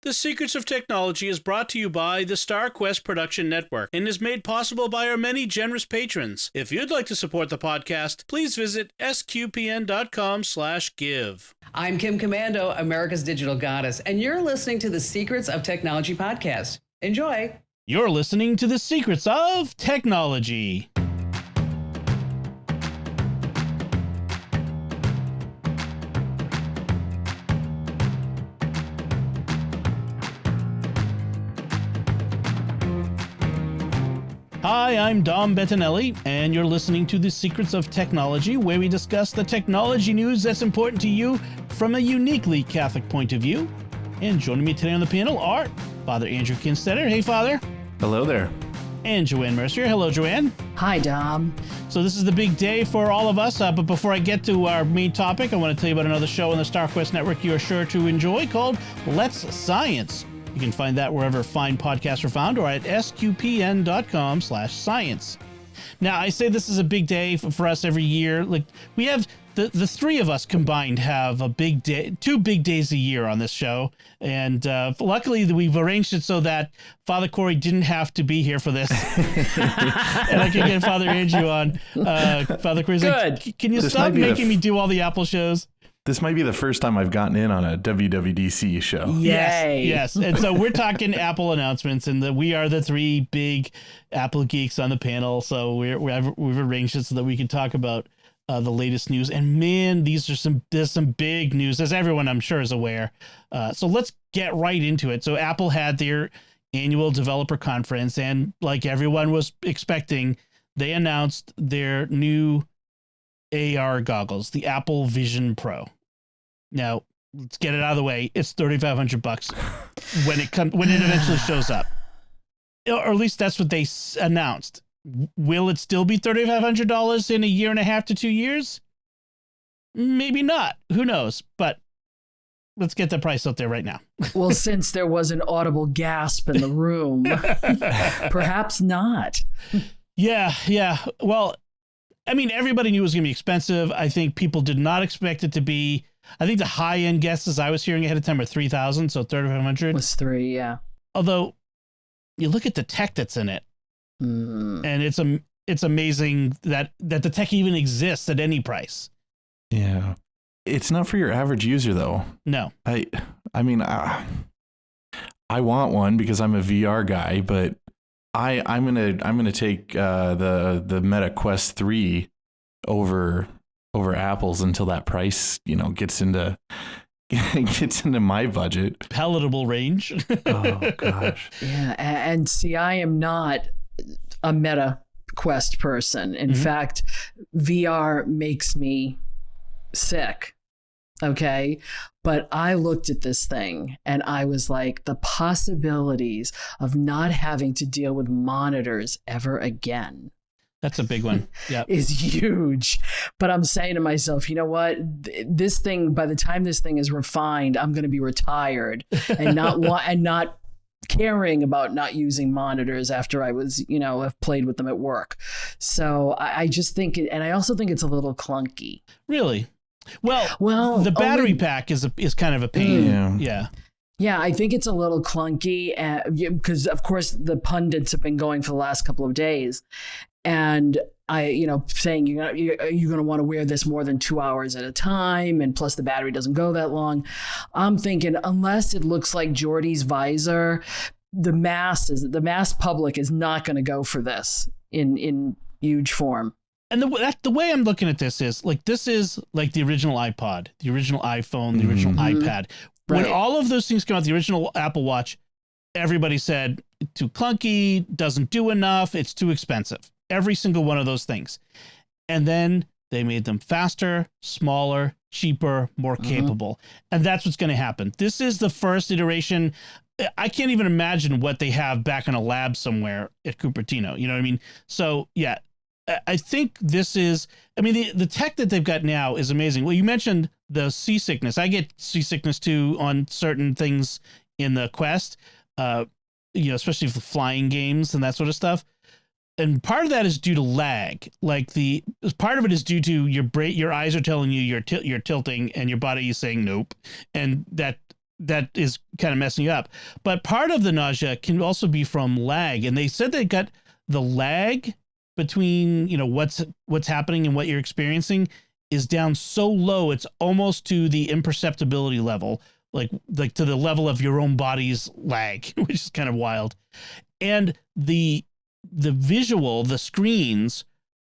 The Secrets of Technology is brought to you by the StarQuest Production Network and is made possible by our many generous patrons. If you'd like to support the podcast, please visit sqpn.com/give. I'm Kim Commando, America's Digital Goddess, and you're listening to the Secrets of Technology podcast. Enjoy. You're listening to the Secrets of Technology. Hi, I'm Dom Bettinelli, and you're listening to The Secrets of Technology, where we discuss the technology news that's important to you from a uniquely Catholic point of view. And joining me today on the panel are Father Andrew Kinstetter. Hey, Father. Hello there. And Joanne Mercier. Hello, Joanne. Hi, Dom. So this is the big day for all of us, but before I get to our main topic, I want to tell you about another show on the StarQuest Network you are sure to enjoy called Let's Science. You can find that wherever fine podcasts are found or at sqpn.com/science. Now, I say this is a big day for us every year. Like, we have the three of us combined have a big day, 2 big days a year on this show. And luckily we've arranged it so that Father Corey didn't have to be here for this. And I can get Father Andrew on. Father Corey's like, can you stop making me do all the Apple shows? This might be the first time I've gotten in on a WWDC show. Yay. Yes. And so we're talking Apple announcements, and we are the 3 big Apple geeks on the panel. So we've arranged it so that we can talk about the latest news. And man, there's some big news, as everyone I'm sure is aware. So let's get right into it. So Apple had their annual developer conference, and like everyone was expecting, they announced their new AR goggles, the Apple Vision Pro. Now, let's get it out of the way. It's $3,500 when it eventually shows up, or at least that's what they announced. Will it still be $3,500 in a year and a half to 2 years? Maybe not. Who knows? But let's get the price out there right now. Well, since there was an audible gasp in the room, perhaps not. Yeah. Well, I mean, everybody knew it was going to be expensive. I think people did not expect it to be. I think the high-end guesses I was hearing ahead of time were $3,000, so $3,500 was 3, yeah. Although, you look at the tech that's in it, and it's amazing that the tech even exists at any price. Yeah, it's not for your average user though. No, I mean, I want one because I'm a VR guy, but I'm gonna take the Meta Quest 3 over Apple's until that price gets into my budget. Palatable range. Oh gosh. Yeah, and see, I am not a Meta Quest person. In fact, VR makes me sick. Okay. But I looked at this thing and I was like, the possibilities of not having to deal with monitors ever again. That's a big one. Yeah. Is huge. But I'm saying to myself, you know what? This thing, by the time this thing is refined, I'm going to be retired and not caring about not using monitors after I was, have played with them at work. So I just think, and I also think it's a little clunky. Really? Well, the battery pack is kind of a pain. Yeah. Yeah, I think it's a little clunky because, of course, the pundits have been going for the last couple of days, and saying you're going to want to wear this more than 2 hours at a time, and plus the battery doesn't go that long. I'm thinking unless it looks like Jordy's visor, the mass public is not going to go for this in huge form. And the way I'm looking at this is like the original iPod, the original iPhone, the original iPad. When all of those things came out, the original Apple Watch, everybody said too clunky, doesn't do enough, it's too expensive. Every single one of those things. And then they made them faster, smaller, cheaper, more capable. And that's what's going to happen. This is the first iteration. I can't even imagine what they have back in a lab somewhere at Cupertino. You know what I mean? So, yeah. I think this is, the tech that they've got now is amazing. Well, you mentioned the seasickness. I get seasickness too on certain things in the Quest, especially for flying games and that sort of stuff. And part of that is due to lag. Part of it is due to your eyes are telling you you're tilting and your body is saying nope. And that that is kind of messing you up. But part of the nausea can also be from lag. And they said they got the lag between, what's happening and what you're experiencing is down so low. It's almost to the imperceptibility level, like to the level of your own body's lag, which is kind of wild. And the visual, the screens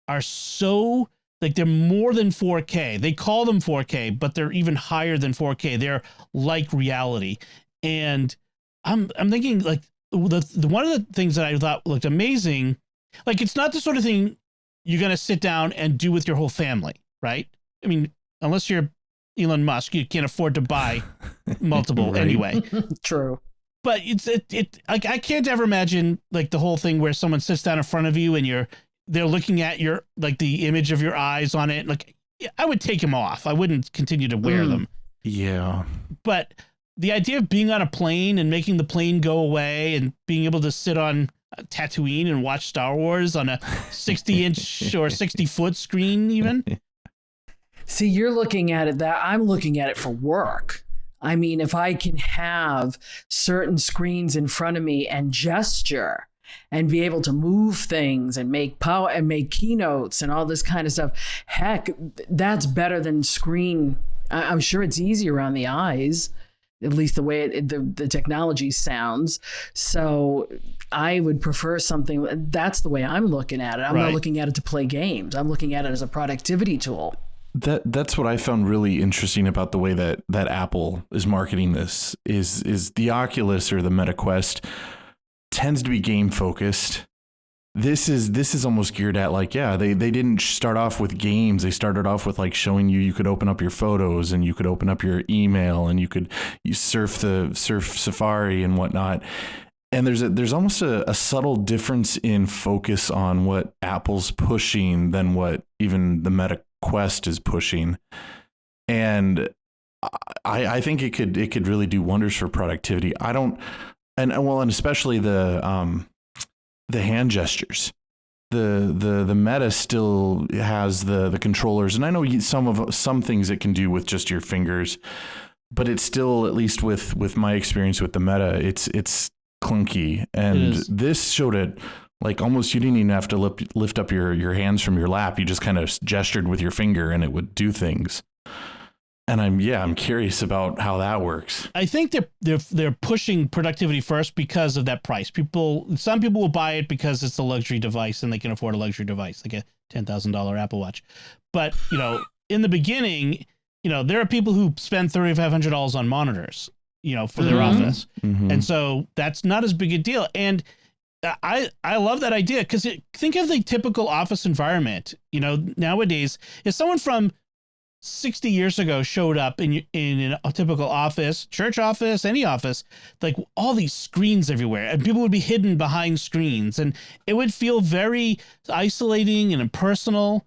are so, like, they're more than 4K. They call them 4K, but they're even higher than 4K. They're like reality. And I'm thinking, like, the one of the things that I thought looked amazing, like, it's not the sort of thing you're going to sit down and do with your whole family, right? I mean, unless you're Elon Musk, you can't afford to buy multiple Right. anyway. True. But it like, I can't ever imagine, like, the whole thing where someone sits down in front of you and they're looking at your, like, the image of your eyes on it. Like, I would take them off. I wouldn't continue to wear them. Yeah. But the idea of being on a plane and making the plane go away and being able to sit on Tatooine and watch Star Wars on a 60-inch or 60-foot screen even. See, you're looking at it that I'm looking at it for work. I mean, if I can have certain screens in front of me and gesture and be able to move things and make power and make keynotes and all this kind of stuff, heck, that's better than screen. I'm sure it's easier on the eyes, at least the way the technology sounds. So I would prefer something. That's the way I'm looking at it. I'm not looking at it to play games. I'm looking at it as a productivity tool. That's what I found really interesting about the way that Apple is marketing this is the Oculus or the Meta Quest tends to be game focused. This is almost geared at, like, they didn't start off with games. They started off with, like, showing you could open up your photos and you could open up your email and you surf Safari and whatnot. And there's almost a subtle difference in focus on what Apple's pushing than what even the Meta Quest is pushing. And I think it could really do wonders for productivity. And especially the hand gestures. The Meta still has the controllers, and I know some things it can do with just your fingers, but it's still, at least with my experience with the Meta, it's clunky. And this showed it, like, almost you didn't even have to lift up your hands from your lap. You just kind of gestured with your finger and it would do things. And I'm curious about how that works. I think they're pushing productivity first because of that price. Some people will buy it because it's a luxury device and they can afford a luxury device, like a $10,000 Apple Watch. But, in the beginning, there are people who spend $3,500 on monitors, for their office. Mm-hmm. And so that's not as big a deal. And I love that idea, because think of the typical office environment. Nowadays, if someone from 60 years ago showed up in a typical office, church office, any office, like, all these screens everywhere, and people would be hidden behind screens, and it would feel very isolating and impersonal,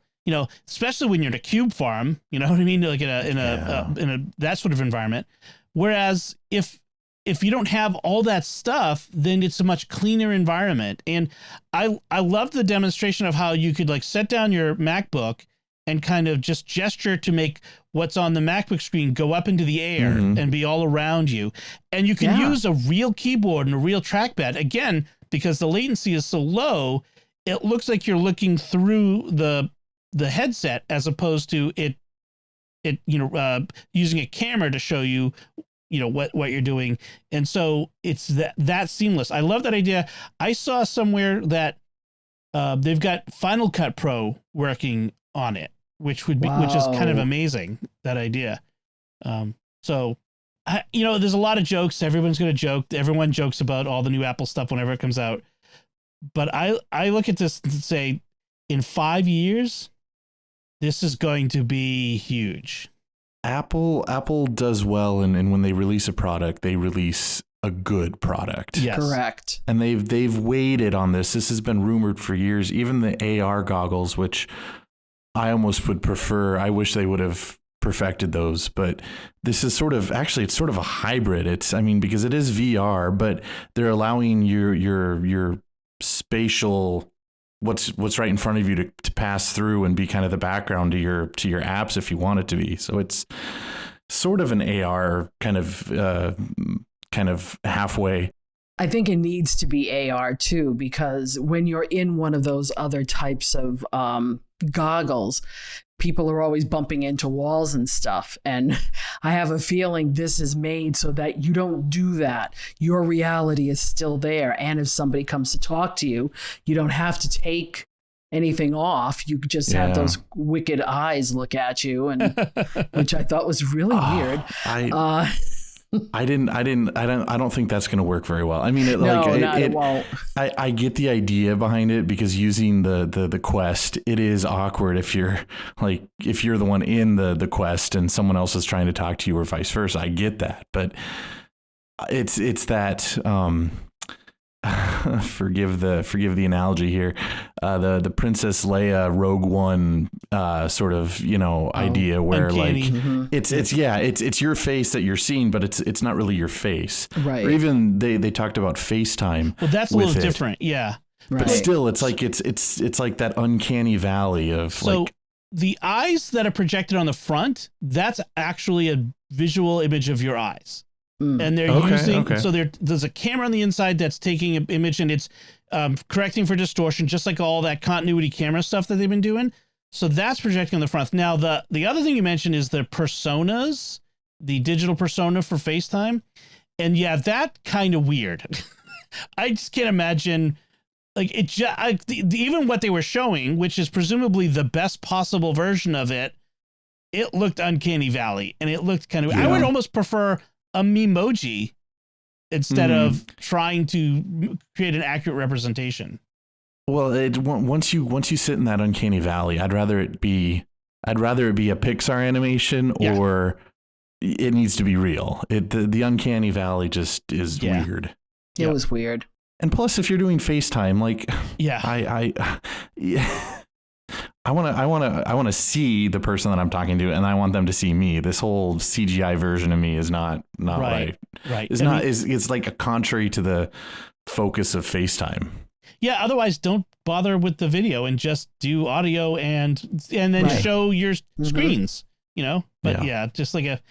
especially when you're in a cube farm, you know what I mean? Like in a that sort of environment. Whereas if you don't have all that stuff, then it's a much cleaner environment. And I love the demonstration of how you could, like, set down your MacBook and kind of just gesture to make what's on the MacBook screen go up into the air and be all around you. And you can use a real keyboard and a real trackpad. Again, because the latency is so low, it looks like you're looking through the headset, as opposed to it using a camera to show you, what you're doing. And so it's that seamless. I love that idea. I saw somewhere that they've got Final Cut Pro working on it, which is kind of amazing, that idea. So there's a lot of jokes. Everyone's going to joke. Everyone jokes about all the new Apple stuff whenever it comes out. But I look at this and say, in 5 years, this is going to be huge. Apple does well, and when they release a product, they release a good product. Yes. Correct. And they've waited on this. This has been rumored for years. Even the AR goggles, which I almost would prefer. I wish they would have perfected those, but this is it's sort of a hybrid. Because it is VR, but they're allowing your spatial, what's right in front of you to pass through and be kind of the background to your apps if you want it to be. So sort of an AR kind of halfway. I think it needs to be AR too, because when you're in one of those other types of goggles, people are always bumping into walls and stuff. And I have a feeling this is made so that you don't do that. Your reality is still there. And if somebody comes to talk to you, you don't have to take anything off. You just have those wicked eyes look at you, and which I thought was really weird. I don't think that's going to work very well. I mean, it won't. I get the idea behind it, because using the Quest, it is awkward if you're the one in the Quest and someone else is trying to talk to you, or vice versa. I get that, but it's that, forgive the analogy here, the Princess Leia Rogue One sort of idea where uncanny. Like it's your face that you're seeing, but it's not really your face, right? Or even they talked about FaceTime. Well, that's a little different, yeah. Right. But still, it's like it's like that uncanny valley of so the eyes that are projected on the front, that's actually a visual image of your eyes. And they're so there's a camera on the inside that's taking an image, and it's correcting for distortion, just like all that continuity camera stuff that they've been doing. So that's projecting on the front. Now, the other thing you mentioned is the personas, the digital persona for FaceTime. And yeah, that kind of weird. I just can't imagine, like, even what they were showing, which is presumably the best possible version of it, it looked uncanny valley, and it looked kind of, I would almost prefer a memoji instead of trying to create an accurate representation. Well, once you sit in that uncanny valley, I'd rather it be a Pixar animation, or it needs to be real. The uncanny valley just is weird. It was weird. And plus, if you're doing FaceTime, like, I want to see the person that I'm talking to, and I want them to see me. This whole CGI version of me is not right. Right. It's like a contrary to the focus of FaceTime. Yeah. Otherwise, don't bother with the video and just do audio and then show your screens. But just like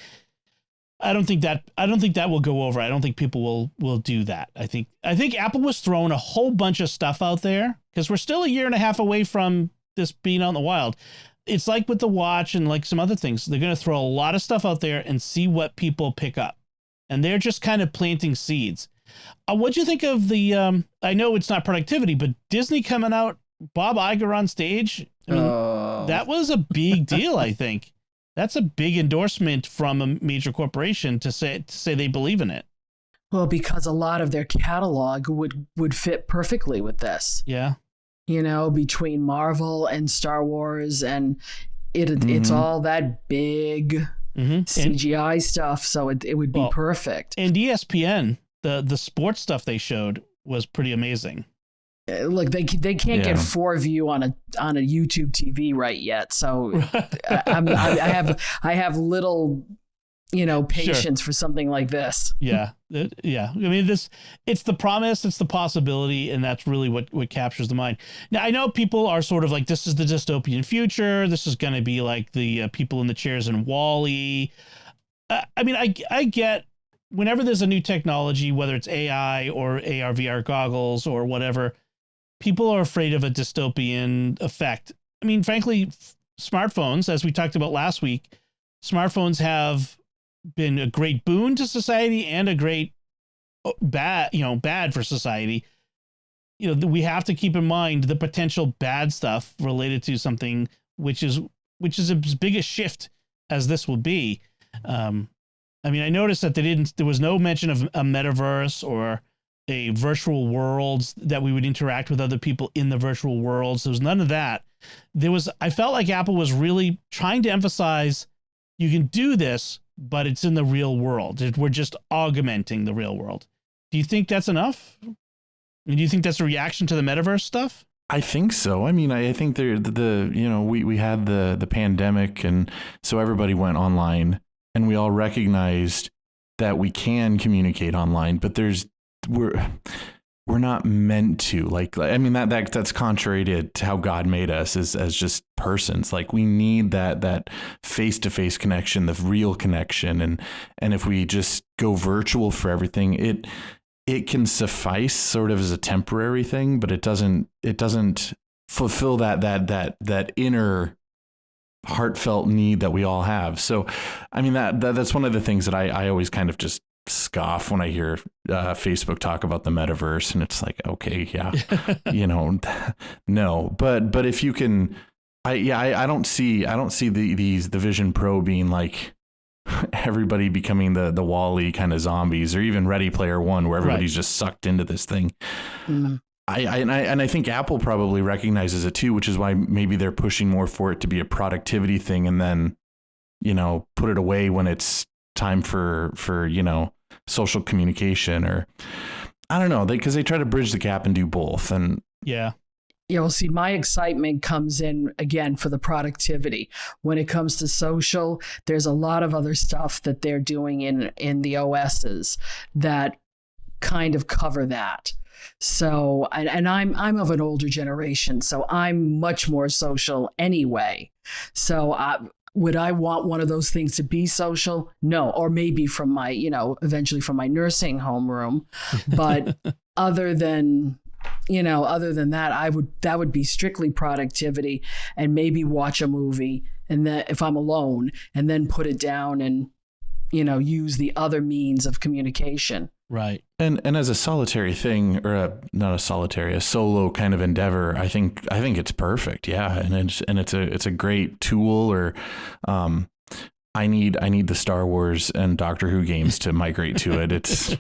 I don't think that will go over. I don't think people will do that. I think Apple was throwing a whole bunch of stuff out there, because we're still a year and a half away from this being out in the wild. It's like with the watch and like some other things, they're going to throw a lot of stuff out there and see what people pick up. And they're just kind of planting seeds. What'd you think of the, I know it's not productivity, but Disney coming out, Bob Iger on stage? I mean, that was a big deal, I think. That's a big endorsement from a major corporation to say they believe in it. Well, because a lot of their catalog would fit perfectly with this. Yeah. Between Marvel and Star Wars, and it's all that big CGI stuff, so it would be perfect. And ESPN, the sports stuff they showed was pretty amazing. Look, they can't get 4View on a YouTube TV right yet, so I have little patience for something like this. Yeah. I mean, it's the promise, it's the possibility, and that's really what captures the mind. Now, I know people are sort of like, this is the dystopian future. This is going to be like the people in the chairs in WALL-E. I mean, I get whenever there's a new technology, whether it's AI or AR, VR goggles or whatever, people are afraid of a dystopian effect. I mean, frankly, smartphones, as we talked about last week, smartphones have been a great boon to society and a great bad for society. We have to keep in mind the potential bad stuff related to something which is as big a shift as this will be. I mean, I noticed that there was no mention of a metaverse or a virtual worlds that we would interact with other people in the virtual worlds. There was none of that. I felt like Apple was really trying to emphasize you can do this, but it's in the real world. We're just augmenting the real world. Do you think that's enough? I mean, do you think that's a reaction to the metaverse stuff? I think so. I mean, I think we had the pandemic, and so everybody went online, and we all recognized that we can communicate online, but we're not meant to. Like I mean, that's contrary to how God made us as just persons. Like we need that face-to-face connection, the real connection. And if we just go virtual for everything, it can suffice sort of as a temporary thing, but it doesn't fulfill that inner heartfelt need that we all have. So, I mean, that's one of the things that I always kind of just scoff when I hear Facebook talk about the metaverse, and it's like, okay, yeah, no, but if you can, I don't see the Vision Pro being like everybody becoming the Wall-E kind of zombies, or even Ready Player One, where everybody's just sucked into this thing. Mm. I think Apple probably recognizes it too, which is why maybe they're pushing more for it to be a productivity thing, and then, put it away when it's time for social communication, or I don't know, because they try to bridge the gap and do both. And well, see, my excitement comes in again for the productivity. When it comes to social, there's a lot of other stuff that they're doing in the OSs that kind of cover that. So, and I'm of an older generation, so I'm much more social anyway. So would I want one of those things to be social? No. Or maybe from my, eventually from my nursing home room. But other than that, that would be strictly productivity, and maybe watch a movie, and then if I'm alone, and then put it down and, use the other means of communication. Right. And as a solitary thing, or a solo kind of endeavor, I think it's perfect. Yeah. And it's a great tool. Or I need the Star Wars and Doctor Who games to migrate to it. It's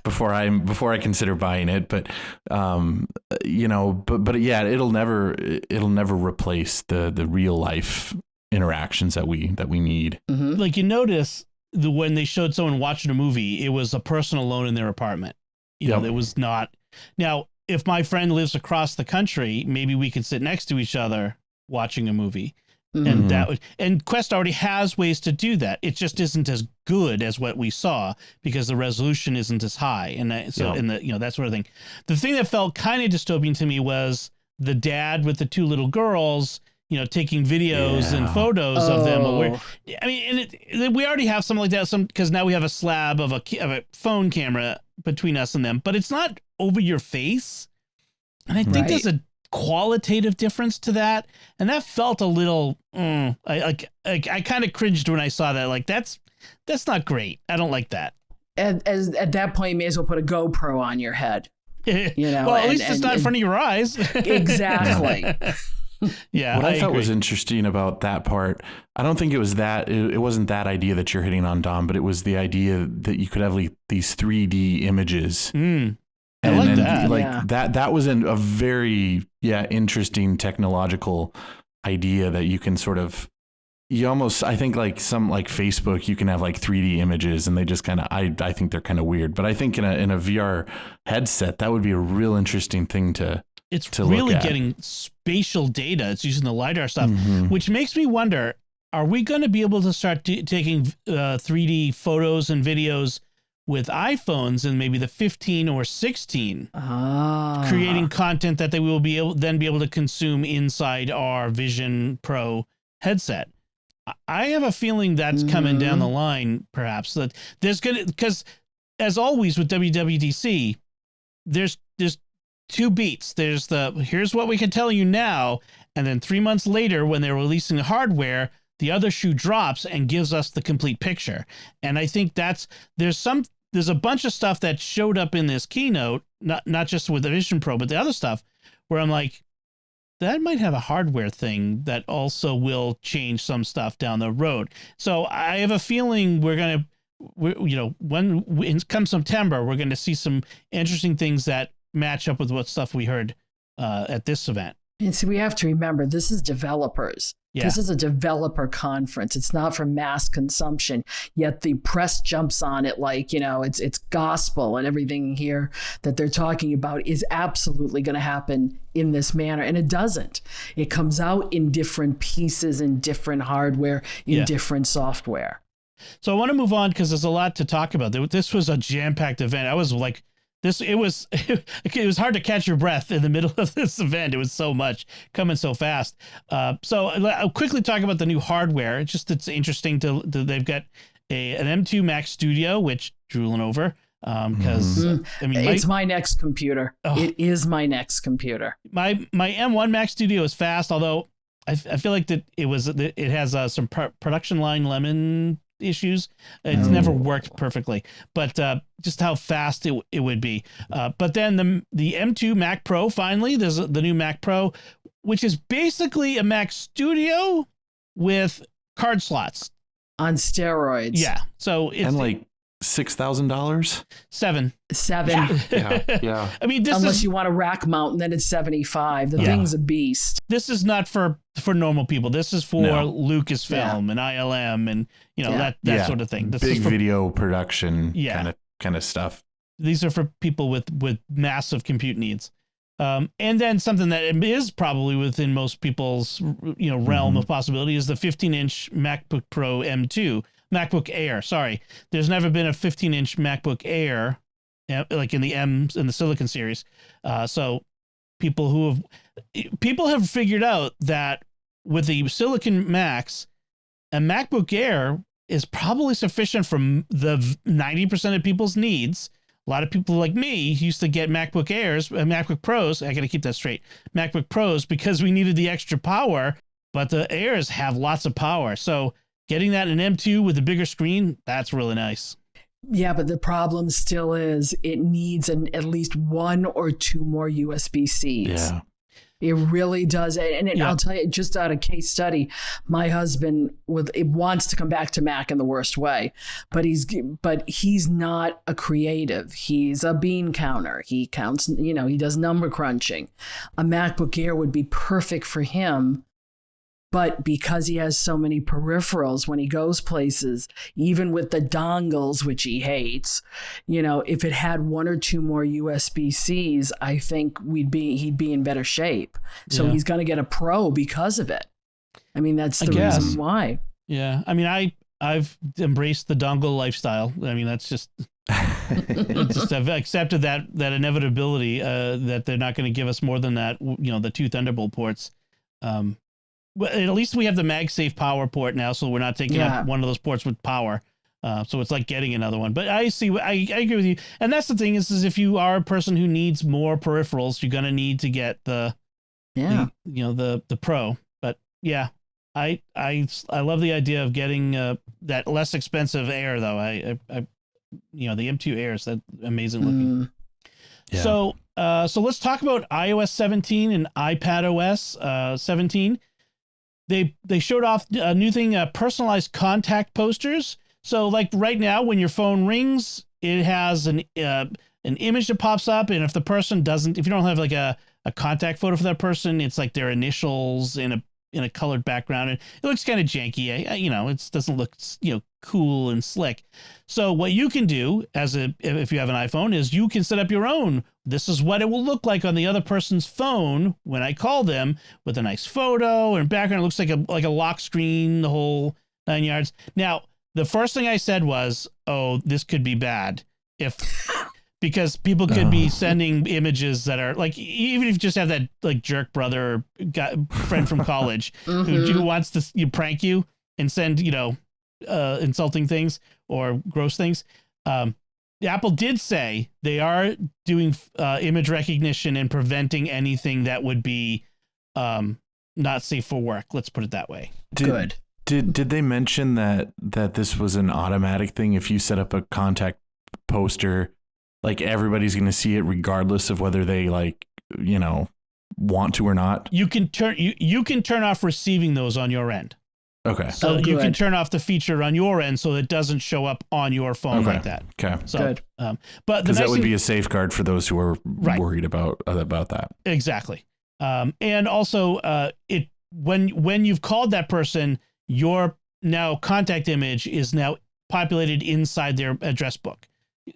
before I consider buying it, but but yeah, it'll never replace the real life interactions that we need. Mm-hmm. Like you notice when they showed someone watching a movie, it was a person alone in their apartment. It was not. Now, if my friend lives across the country, maybe we could sit next to each other watching a movie. Mm-hmm. And Quest already has ways to do that. It just isn't as good as what we saw because the resolution isn't as high. And that sort of thing. The thing that felt kind of dystopian to me was the dad with the two little girls, taking videos and photos of them. I mean, and we already have something like that. Because now we have a slab of a phone camera between us and them, but it's not over your face. And I think there's a qualitative difference to that, and that felt a little. I kind of cringed when I saw that. Like that's not great. I don't like that. At that point, you may as well put a GoPro on your head. Well, at least it's not in front of your eyes. Exactly. Yeah. What I thought was interesting about that part, I don't think it was that. It wasn't that idea that you're hitting on, Dom, but it was the idea that you could have these 3D images. I like that. That was a very interesting technological idea that you can sort of, I think like some like Facebook, you can have like 3D images, and they just kind of, I think they're kind of weird, but I think in a VR headset, that would be a real interesting thing to really getting spatial data. It's using the LiDAR stuff, which makes me wonder, are we going to be able to start taking 3D photos and videos with iPhones and maybe the 15 or 16, creating content that they will be able to consume inside our Vision Pro headset? I have a feeling that's coming down the line, perhaps. That there's because as always with WWDC, there's two beats. There's here's what we can tell you now, and then 3 months later, when they're releasing the hardware, the other shoe drops and gives us the complete picture. And I think there's a bunch of stuff that showed up in this keynote, not just with the Vision Pro, but the other stuff, where I'm like, that might have a hardware thing that also will change some stuff down the road. So I have a feeling when come September, we're going to see some interesting things that match up with what stuff we heard at this event. And so we have to remember, this is developers. Yeah. This is a developer conference. It's not for mass consumption. Yet the press jumps on it like, it's gospel, and everything here that they're talking about is absolutely going to happen in this manner. And it doesn't. It comes out in different pieces, in different hardware, in different software. So I want to move on because there's a lot to talk about. This was a jam-packed event. I was like, it was hard to catch your breath in the middle of this event. It was so much coming so fast. So I'll quickly talk about the new hardware. It's interesting they've got an M2 Mac Studio, which drooling over. Because I mean, it's my next computer. Oh. It is my next computer. My M1 Mac Studio is fast, although I feel like that it has some production line lemon issues. It's never worked perfectly, but just how fast it would be. But then the M2 Mac Pro, finally, there's the new Mac Pro, which is basically a Mac Studio with card slots on steroids. Yeah, so it's and like $6,000. Seven. Yeah. I mean, unless you want a rack mount, and then it's 75. The thing's a beast. This is not for normal people. This is for Lucasfilm and ILM and that sort of thing. This big is for video production kind of stuff. These are for people with massive compute needs. And then something that is probably within most people's realm of possibility is the 15-inch MacBook Pro M2. MacBook Air, sorry. There's never been a 15-inch MacBook Air like in the Silicon series. So people have figured out that with the Silicon Macs, a MacBook Air is probably sufficient for the 90% of people's needs. A lot of people like me used to get MacBook Airs, MacBook Pros. I got to keep that straight. MacBook Pros because we needed the extra power, but the Airs have lots of power. So getting that in M2 with a bigger screen, that's really nice. Yeah, but the problem still is it needs at least one or two more USB-Cs. Yeah. It really does. And I'll tell you, just out of case study, my husband wants to come back to Mac in the worst way, but he's not a creative. He's a bean counter. He counts, he does number crunching. A MacBook Air would be perfect for him. But because he has so many peripherals when he goes places, even with the dongles, which he hates, if it had one or two more USB-Cs, I think he'd be in better shape. So he's going to get a Pro because of it. I mean, that's the reason why. Yeah. I mean, I've embraced the dongle lifestyle. I mean, that's just I've accepted that inevitability that they're not going to give us more than that, the two Thunderbolt ports. Well, at least we have the MagSafe power port now, so we're not taking up one of those ports with power. So it's like getting another one. But I agree with you. And that's the thing is if you are a person who needs more peripherals, you're going to need to get the Pro. But yeah, I love the idea of getting that less expensive Air though. The M2 Air is that amazing looking. Yeah. So let's talk about iOS 17 and iPadOS 17. They showed off a new thing, personalized contact posters. So like right now, when your phone rings, it has an image that pops up. And if you don't have like a contact photo for that person, it's like their initials in a colored background. And it looks kind of janky. It doesn't look, cool and slick. So what you can do if you have an iPhone is you can set up your own. This is what it will look like on the other person's phone when I call them, with a nice photo and background. It looks like a lock screen, the whole 9 yards. Now, the first thing I said was, "Oh, this could be bad because people could be sending images that are like, even if you just have that like jerk brother friend from college who wants to prank you and send insulting things or gross things." Apple did say they are doing image recognition and preventing anything that would be not safe for work. Let's put it that way. Good. Did they mention that this was an automatic thing? If you set up a contact poster, like everybody's going to see it regardless of whether they want to or not? You can turn off receiving those on your end. Okay. So you can turn off the feature on your end so it doesn't show up on your phone like that. Okay. So, good. But because that would be a safeguard for those who are worried about that. Exactly. And also, when you've called that person, your now contact image is now populated inside their address book.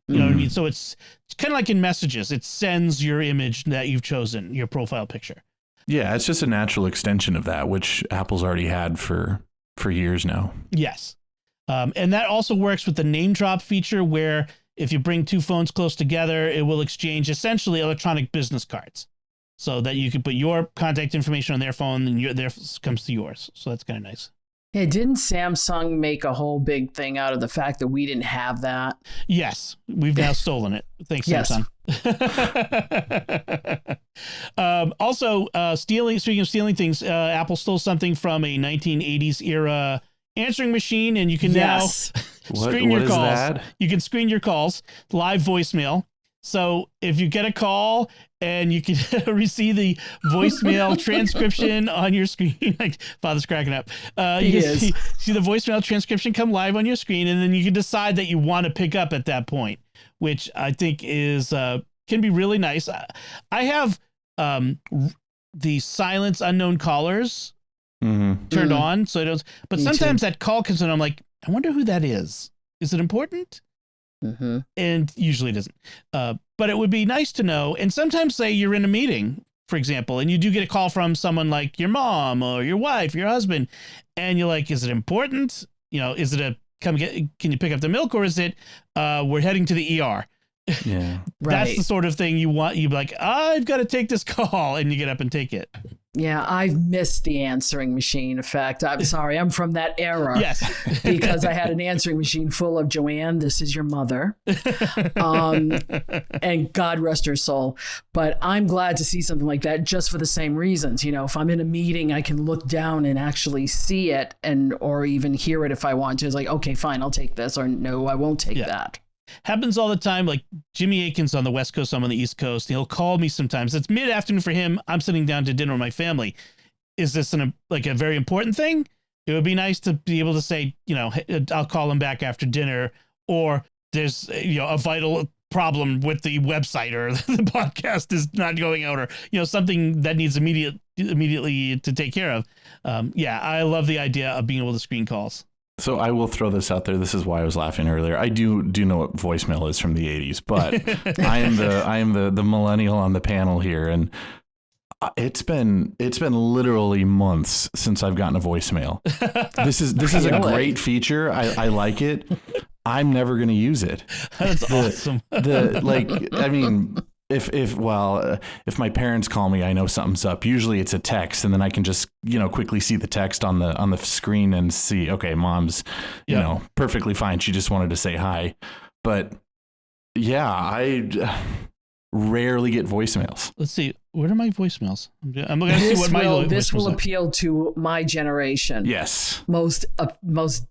You know what I mean? So it's kind of like in Messages. It sends your image that you've chosen, your profile picture. Yeah, it's just a natural extension of that, which Apple's already had for years now. Yes. And that also works with the name drop feature where if you bring two phones close together, it will exchange essentially electronic business cards, so that you can put your contact information on their phone and theirs comes to yours. So that's kind of nice. Hey, didn't Samsung make a whole big thing out of the fact that we didn't have that? Yes, we've now stolen it. Thanks, Yes. Samsung. Also, speaking of stealing things, Apple stole something from a 1980s era answering machine, and you can now screen your what calls. is that? You can screen your calls, live voicemail. So if you get a call and you can receive the voicemail transcription on your screen, like Father's cracking up. You can see the voicemail transcription come live on your screen, and then you can decide that you want to pick up at that point, which I think is can be really nice. I have the silence unknown callers turned on, so it does. But sometimes that call comes in, I'm like, I wonder who that is. Is it important? And usually it isn't. But it would be nice to know. And sometimes, say you're in a meeting, for example, and you do get a call from someone like your mom or your wife, your husband, and you're like, is it important? You know, is it can you pick up the milk, or is it we're heading to the ER? Yeah. That's the sort of thing you want. You'd be like, I've got to take this call, and you get up and take it. Yeah, I've missed the answering machine. In fact, I'm sorry, I'm from that era. Yes. Because I had an answering machine full of Joanne, this is your mother. And God rest her soul. But I'm glad to see something like that just for the same reasons. You know, if I'm in a meeting, I can look down and actually see it or even hear it if I want to. It's like, okay, fine, I'll take this, or no, I won't take that. Happens all the time. Like Jimmy Akin's on the West Coast, I'm on the East Coast. He'll call me sometimes. It's mid-afternoon for him. I'm sitting down to dinner with my family. Is this a very important thing? It would be nice to be able to say, you know, I'll call him back after dinner, or there's, you know, a vital problem with the website, or the podcast is not going out, or, you know, something that needs immediately to take care of. I love the idea of being able to screen calls. So I will throw this out there. This is why I was laughing earlier. I do know what voicemail is from the 80s, but I am the millennial on the panel here, and it's been literally months since I've gotten a voicemail. This is a great feature. I like it. I'm never going to use it. That's awesome. If my parents call me, I know something's up. Usually it's a text, and then I can just, you know, quickly see the text on the screen and see, okay, mom's, you know, perfectly fine. She just wanted to say hi. But yeah, I rarely get voicemails. Let's see. What are my voicemails? I'm going to see what my voicemails This will appeal to my generation. Yes. Most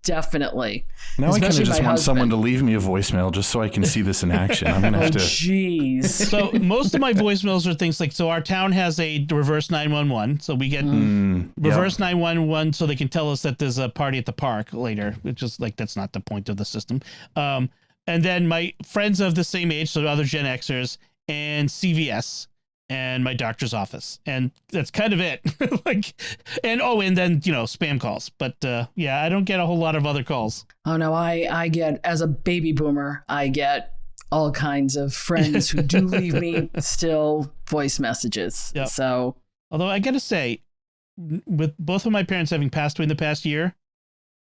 definitely. Now I kind of just want someone to leave me a voicemail just so I can see this in action. I'm going to have to. Jeez. So most of my voicemails are things like, so our town has a reverse 911. So we get reverse 911 so they can tell us that there's a party at the park later, which is like, that's not the point of the system. And then my friends of the same age, so other Gen Xers, and CVS, and my doctor's office, and that's kind of it. And then, you know, spam calls. But I don't get a whole lot of other calls. Oh no, I get, as a baby boomer, I get all kinds of friends who do leave me still voice messages. Yep. So, although I gotta say, with both of my parents having passed away in the past year,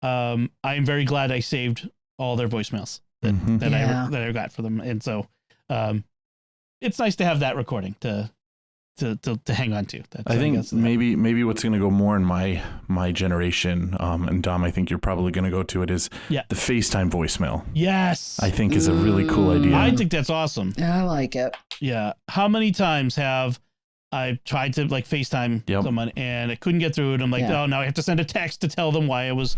I am very glad I saved all their voicemails that I got for them, and so it's nice to have that recording to hang on to. I think maybe what's going to go more in my generation, and Dom, I think you're probably going to go to it, is the FaceTime voicemail. Yes, I think is a really cool idea. I think that's awesome. Yeah, I like it. Yeah. How many times have I tried to like FaceTime someone and I couldn't get through it? I'm like, oh, now I have to send a text to tell them why I was.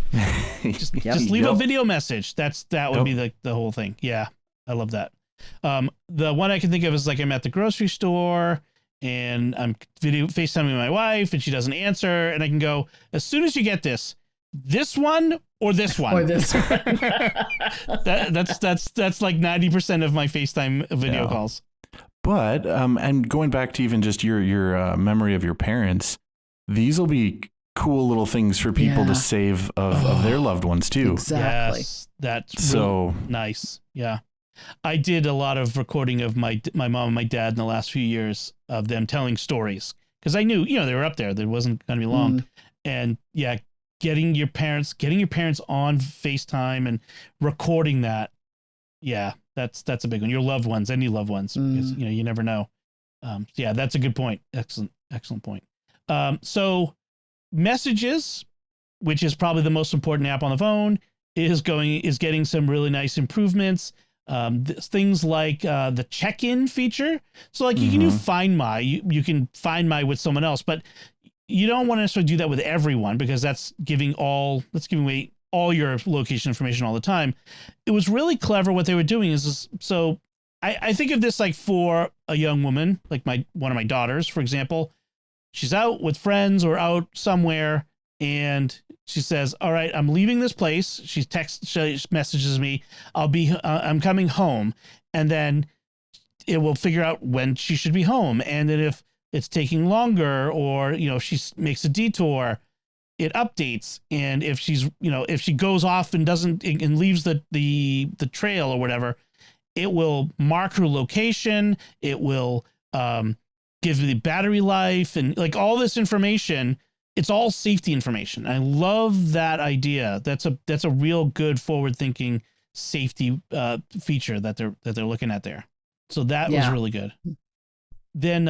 Just leave a video message. That would be the whole thing. Yeah, I love that. The one I can think of is like I'm at the grocery store and I'm FaceTiming my wife and she doesn't answer, and I can go, as soon as you get this one or this one. Or this one. that's like 90% of my FaceTime video calls. But and going back to even just your memory of your parents, these will be cool little things for people to save of their loved ones too. Exactly. Yes, that's so really nice. Yeah. I did a lot of recording of my mom and my dad in the last few years of them telling stories, because I knew, you know, they were up there. That wasn't going to be long. And getting your parents on FaceTime and recording that. Yeah, That's a big one. Your loved ones, any loved ones, because you never know. Yeah, that's a good point. Excellent point. So Messages, which is probably the most important app on the phone, is getting some really nice improvements. Things like the check-in feature. So like you can do Find My, you can Find My with someone else, but you don't want to necessarily do that with everyone because that's giving away all your location information all the time. It was really clever. What they were doing is so I think of this like for a young woman, like one of my daughters, for example. She's out with friends or out somewhere, and she says, "All right, I'm leaving this place." She messages me, I'm coming home, and then it will figure out when she should be home. And then if it's taking longer, or she makes a detour, it updates. And if if she goes off and leaves the trail or whatever, it will mark her location. It will give you the battery life and like all this information. It's all safety information. I love that idea. That's a real good forward thinking safety feature that they're looking at there. So that was really good. Then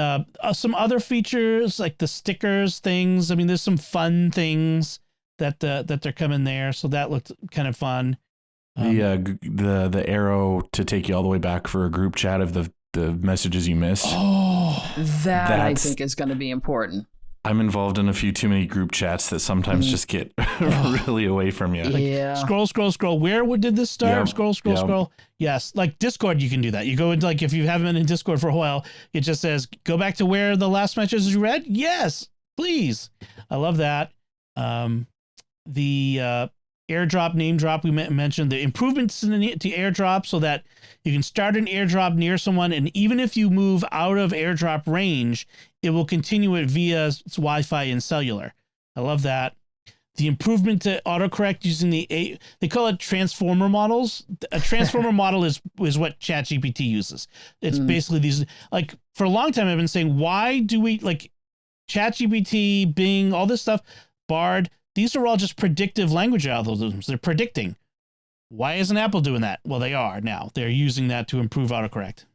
some other features like the stickers things. I mean, there's some fun things that they're coming there. So that looked kind of fun. The arrow to take you all the way back for a group chat of the messages you missed. Oh, that I think is going to be important. I'm involved in a few too many group chats that sometimes just get really away from you. Like, scroll. Where did this start? Yeah. Scroll. Yes. Like Discord, you can do that. You go into, like, if you haven't been in Discord for a while, it just says, go back to where the last messages you read. Yes, please. I love that. The airdrop, name drop, we mentioned the improvements to airdrop so that you can start an airdrop near someone, and even if you move out of airdrop range, it will continue it via Wi-Fi and cellular. I love that. The improvement to autocorrect using they call it transformer models. A transformer model is what ChatGPT uses. It's basically these, like, for a long time I've been saying, why do we, like, ChatGPT, Bing, all this stuff, Bard, these are all just predictive language algorithms. They're predicting. Why isn't Apple doing that? Well, they are now. They're using that to improve autocorrect.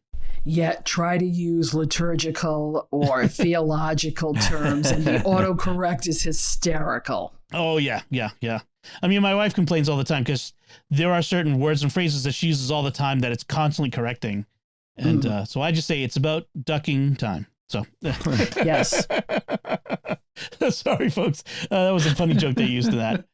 Yet try to use liturgical or theological terms, and the autocorrect is hysterical. Oh, yeah. I mean, my wife complains all the time because there are certain words and phrases that she uses all the time that it's constantly correcting. And so I just say it's about ducking time. So yes. Sorry, folks. That was a funny joke they used to that.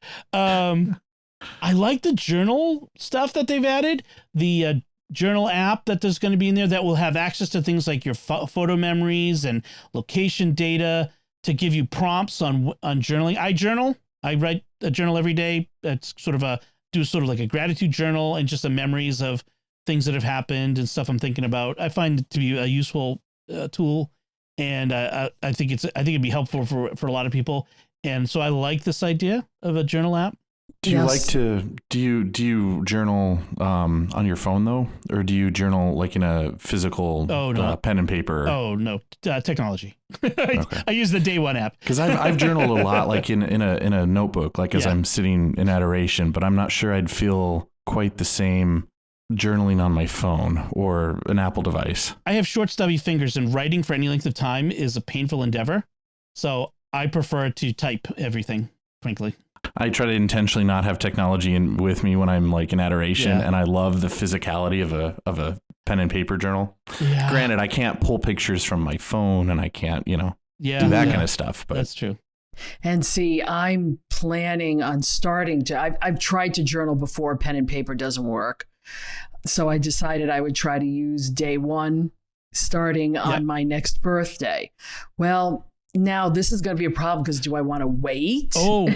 I like the journal stuff that they've added. The journal app that there's going to be in there that will have access to things like your photo memories and location data to give you prompts on journaling. I journal. I write a journal every day. That's sort of like a gratitude journal and just the memories of things that have happened and stuff I'm thinking about. I find it to be a useful tool. And I think it'd be helpful for a lot of people. And so I like this idea of a journal app. Do you journal on your phone though, or do you journal like in a physical pen and paper? Oh no, technology. I use the Day One app because I've journaled a lot, like in a notebook, like as I'm sitting in adoration. But I'm not sure I'd feel quite the same journaling on my phone or an Apple device. I have short, stubby fingers, and writing for any length of time is a painful endeavor. So I prefer to type everything, frankly. I try to intentionally not have technology with me when I'm like in adoration, and I love the physicality of a pen and paper journal. Yeah. Granted, I can't pull pictures from my phone, and I can't, do that kind of stuff. But that's true. And see, I'm planning on starting to. I've tried to journal before. Pen and paper doesn't work. So I decided I would try to use Day One starting on my next birthday. Well, now this is going to be a problem because do I want to wait? Oh,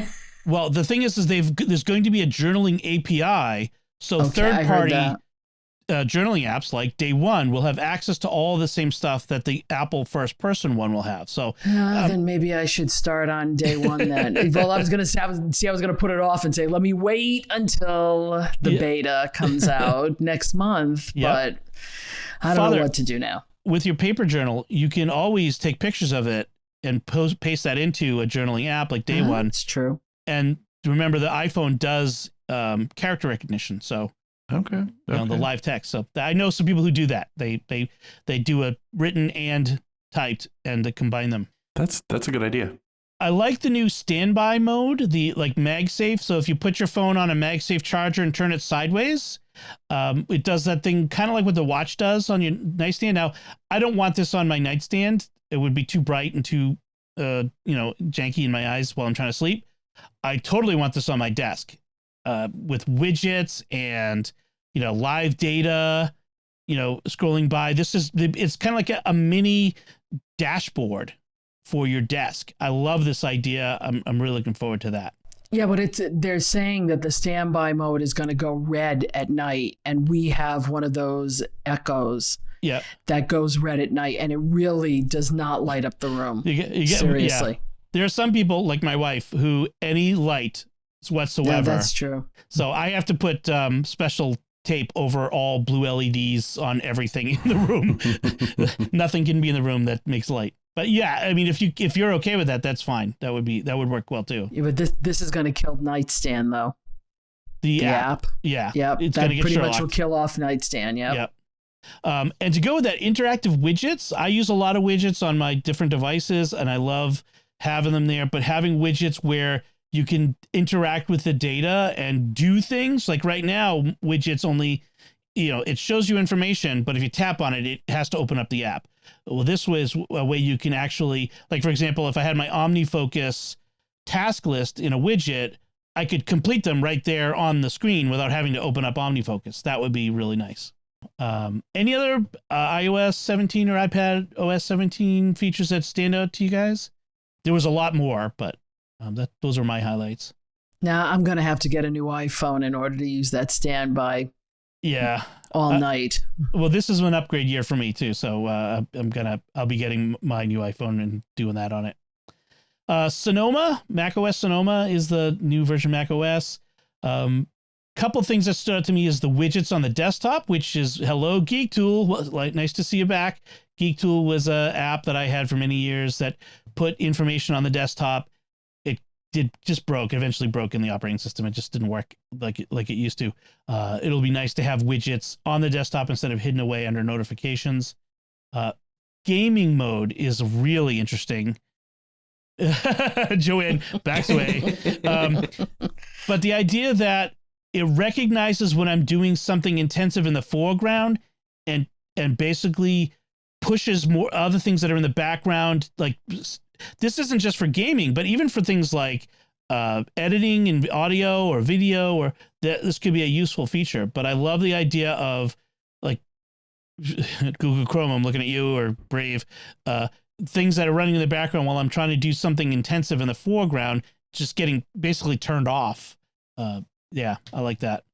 well, the thing is there's going to be a journaling API. So third-party journaling apps like Day One will have access to all the same stuff that the Apple first person one will have. So then maybe I should start on Day One then. Well, I was going to put it off and say, let me wait until the beta comes out next month. But I don't know what to do now. With your paper journal, you can always take pictures of it and paste that into a journaling app like Day One. That's true. And remember, the iPhone does character recognition. So Okay. The live text. So I know some people who do that. They do a written and typed and they combine them. That's a good idea. I like the new standby mode, the like MagSafe. So if you put your phone on a MagSafe charger and turn it sideways, it does that thing kind of like what the watch does on your nightstand. Now, I don't want this on my nightstand. It would be too bright and too, janky in my eyes while I'm trying to sleep. I totally want this on my desk with widgets and, live data, scrolling by. It's kind of like a mini dashboard for your desk. I love this idea. I'm really looking forward to that. Yeah, but they're saying that the standby mode is going to go red at night, and we have one of those Echoes. Yeah, that goes red at night, and it really does not light up the room. Seriously. Yeah. There are some people like my wife who any light whatsoever. Yeah, that's true. So I have to put special tape over all blue LEDs on everything in the room. Nothing can be in the room that makes light. But yeah, I mean, if you're okay with that, that's fine. That would work well too. Yeah, but this is going to kill Nightstand though. The app. Yeah. Yep. It's that going to get pretty Sherlocked. much will kill off Nightstand. Yep. Yep. And to go with that interactive widgets, I use a lot of widgets on my different devices and I love having them there, but having widgets where you can interact with the data and do things like right now, widgets only, it shows you information, but if you tap on it, it has to open up the app. Well, this was a way you can actually, like, for example, if I had my OmniFocus task list in a widget, I could complete them right there on the screen without having to open up OmniFocus. That would be really nice. Any other iOS 17 or iPad OS 17 features that stand out to you guys? There was a lot more, but those are my highlights. Now I'm going to have to get a new iPhone in order to use that standby. Yeah. All night. Well, this is an upgrade year for me too. So I'll be getting my new iPhone and doing that on it. Sonoma, macOS Sonoma is the new version of macOS. Couple things that stood out to me is the widgets on the desktop, which is hello Geek Tool. Like, nice to see you back. Geek Tool was an app that I had for many years that put information on the desktop. Eventually broke in the operating system. It just didn't work like it used to. It'll be nice to have widgets on the desktop instead of hidden away under notifications. Gaming mode is really interesting. Joanne backs away. But the idea that it recognizes when I'm doing something intensive in the foreground and basically pushes more other things that are in the background. Like, this isn't just for gaming, but even for things like editing and audio or video, or this could be a useful feature. But I love the idea of, like, Google Chrome, I'm looking at you, or Brave, things that are running in the background while I'm trying to do something intensive in the foreground, just getting basically turned off. Yeah, I like that.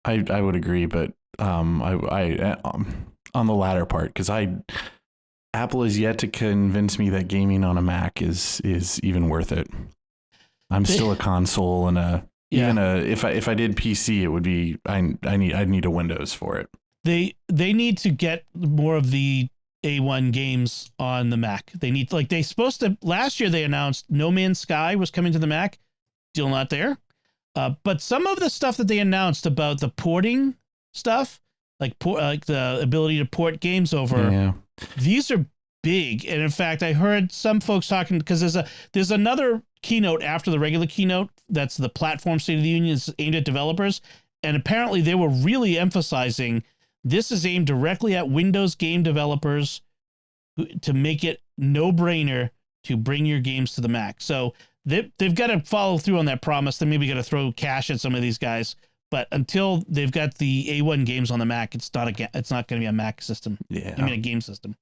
I would agree, but I on the latter part, because Apple is yet to convince me that gaming on a Mac is even worth it. I'm still a console and if I did PC, it would be I'd need a Windows for it. They need to get more of the A1 games on the Mac. They need, like, last year they announced No Man's Sky was coming to the Mac. Still not there. But some of the stuff that they announced about the porting stuff, like the ability to port games over, these are big. And in fact, I heard some folks talking, because there's another keynote after the regular keynote. That's the Platform State of the Union, aimed at developers. And apparently they were really emphasizing this is aimed directly at Windows game developers to make it no-brainer to bring your games to the Mac. So they've got to follow through on that promise. They maybe got to throw cash at some of these guys. But until they've got the A1 games on the Mac, it's not going to be a Mac system. Yeah. I mean, a game system.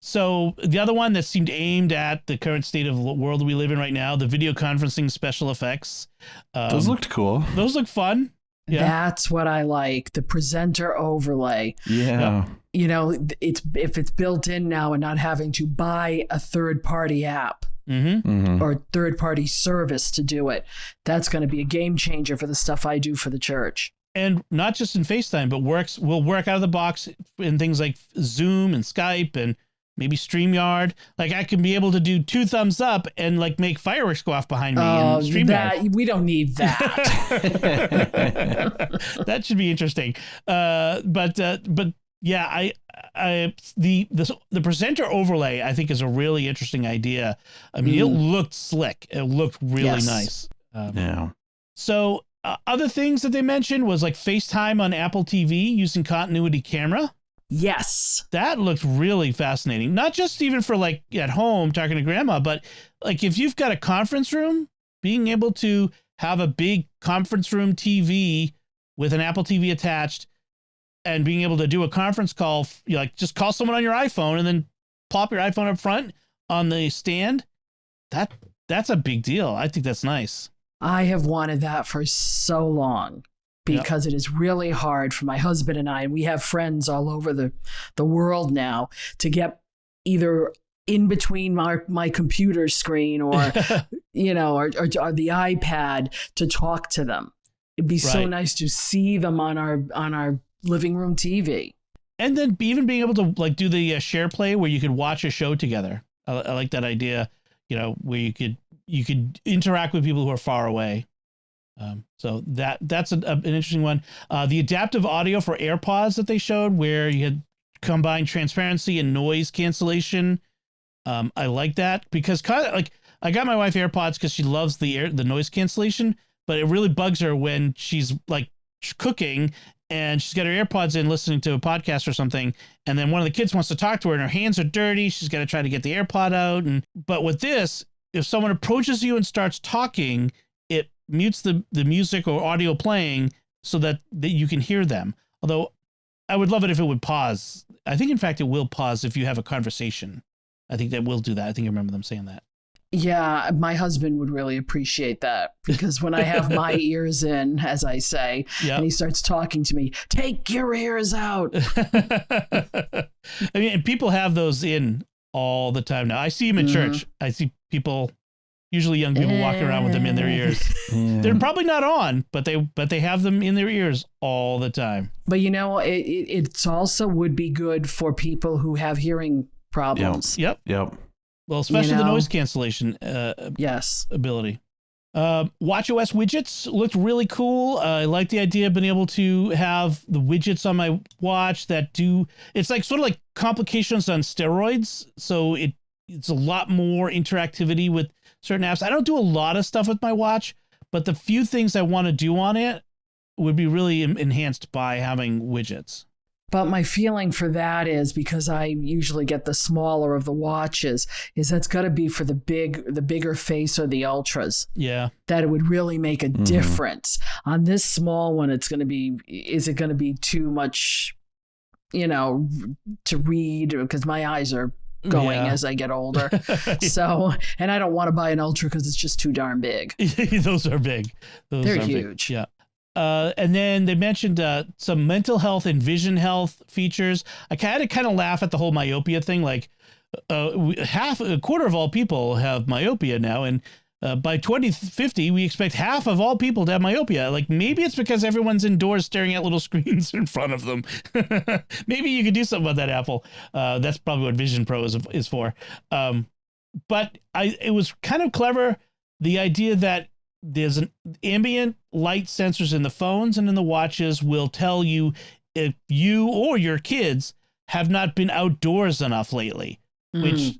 So the other one that seemed aimed at the current state of the world we live in right now, the video conferencing special effects. Those looked cool. Those look fun. Yeah. That's what I like. The presenter overlay. Yeah. If it's built in now and not having to buy a third-party app or third-party service to do it, that's going to be a game changer for the stuff I do for the church. And not just in FaceTime, but will work out of the box in things like Zoom and Skype and maybe StreamYard. Like I can be able to do 2 thumbs up and like make fireworks go obut in StreamYard. We don't need that. That should be interesting. But yeah, the presenter overlay I think is a really interesting idea. I mean, it looked slick. It looked really nice. Yeah. So other things that they mentioned was like FaceTime on Apple TV using continuity camera. Yes. That looked really fascinating. Not just even for like at home talking to grandma, but like if you've got a conference room, being able to have a big conference room TV with an Apple TV attached and being able to do a conference call, like just call someone on your iPhone and then plop your iPhone up front on the stand. That's a big deal. I think that's nice. I have wanted that for so long because it is really hard for my husband and I, and we have friends all over the world now, to get either in between my computer screen or, or the iPad to talk to them. It'd be so nice to see them on our living room TV. And then even being able to like do the share play where you could watch a show together. I like that idea, where you could interact with people who are far away. So that's an interesting one. The adaptive audio for AirPods that they showed, where you had combined transparency and noise cancellation. I like that because kind of like I got my wife AirPods because she loves the noise cancellation, but it really bugs her when she's like cooking and she's got her AirPods in listening to a podcast or something, and then one of the kids wants to talk to her and her hands are dirty. She's got to try to get the AirPod out. But with this, if someone approaches you and starts talking, it mutes the music or audio playing so that you can hear them. Although I would love it if it would pause. I think, in fact, it will pause if you have a conversation. I think that will do that. I think I remember them saying that. Yeah, my husband would really appreciate that because when I have my ears in, as I say, and he starts talking to me, take your ears out. I mean, and people have those in all the time now. I see them in church. I see people, usually young people, walking around with them in their ears. They're probably not on, but they have them in their ears all the time. But it's also would be good for people who have hearing problems. Yep. Well, especially the noise cancellation ability. WatchOS widgets looked really cool. I like the idea of being able to have the widgets on my watch that it's like sort of like complications on steroids. So it's a lot more interactivity with certain apps. I don't do a lot of stuff with my watch, but the few things I want to do on it would be really enhanced by having widgets. But my feeling for that is, because I usually get the smaller of the watches, is that's got to be for the bigger face or the ultras. Yeah. That it would really make a difference. On this small one, is it going to be too much, to read? Because my eyes are going as I get older. So, and I don't want to buy an ultra because it's just too darn big. Those are big. They're huge. Big. Yeah. And then they mentioned some mental health and vision health features. I kind of laugh at the whole myopia thing. Like a quarter of all people have myopia now. And by 2050, we expect half of all people to have myopia. Like maybe it's because everyone's indoors staring at little screens in front of them. Maybe you could do something about that, Apple. That's probably what Vision Pro is for. But it was kind of clever. The idea that there's an ambient light sensors in the phones and in the watches will tell you if you or your kids have not been outdoors enough lately, which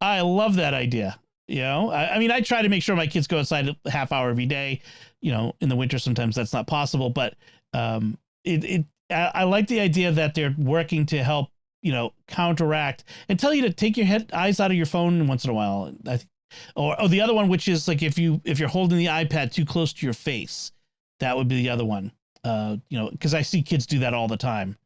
I love that idea. I mean, I try to make sure my kids go outside a half hour every day. In the winter, sometimes that's not possible, but I like the idea that they're working to help, counteract and tell you to take your eyes out of your phone once in a while. I think. Or the other one, which is like if you're holding the iPad too close to your face, that would be the other one. Because I see kids do that all the time.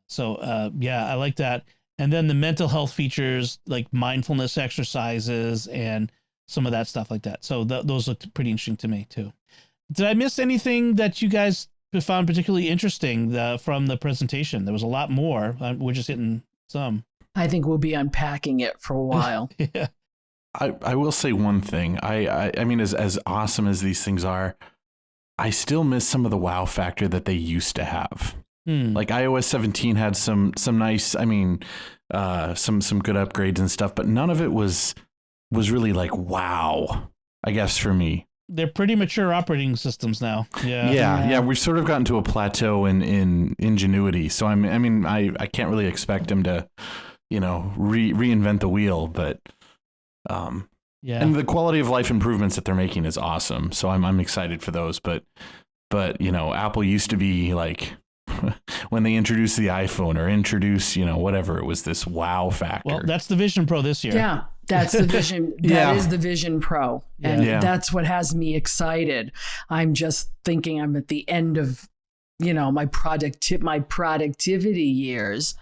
So I like that. And then the mental health features like mindfulness exercises and some of that stuff like that. So those looked pretty interesting to me too. Did I miss anything that you guys found particularly interesting from the presentation? There was a lot more. We're just hitting some. I think we'll be unpacking it for a while. Yeah. I will say one thing. I mean, as awesome as these things are, I still miss some of the wow factor that they used to have. Like iOS 17 had some nice, I mean, some good upgrades and stuff, but none of it was really like wow, I guess, for me. They're pretty mature operating systems now. Yeah. We've sort of gotten to a plateau in ingenuity. So I can't really expect them to, reinvent the wheel, but and the quality of life improvements that they're making is awesome. So I'm excited for those. But Apple used to be like when they introduced the iPhone or introduced whatever, it was this wow factor. Well, that's the Vision Pro this year. Yeah. That's the Vision. That is the Vision Pro. And that's what has me excited. I'm just thinking I'm at the end of, my productivity years,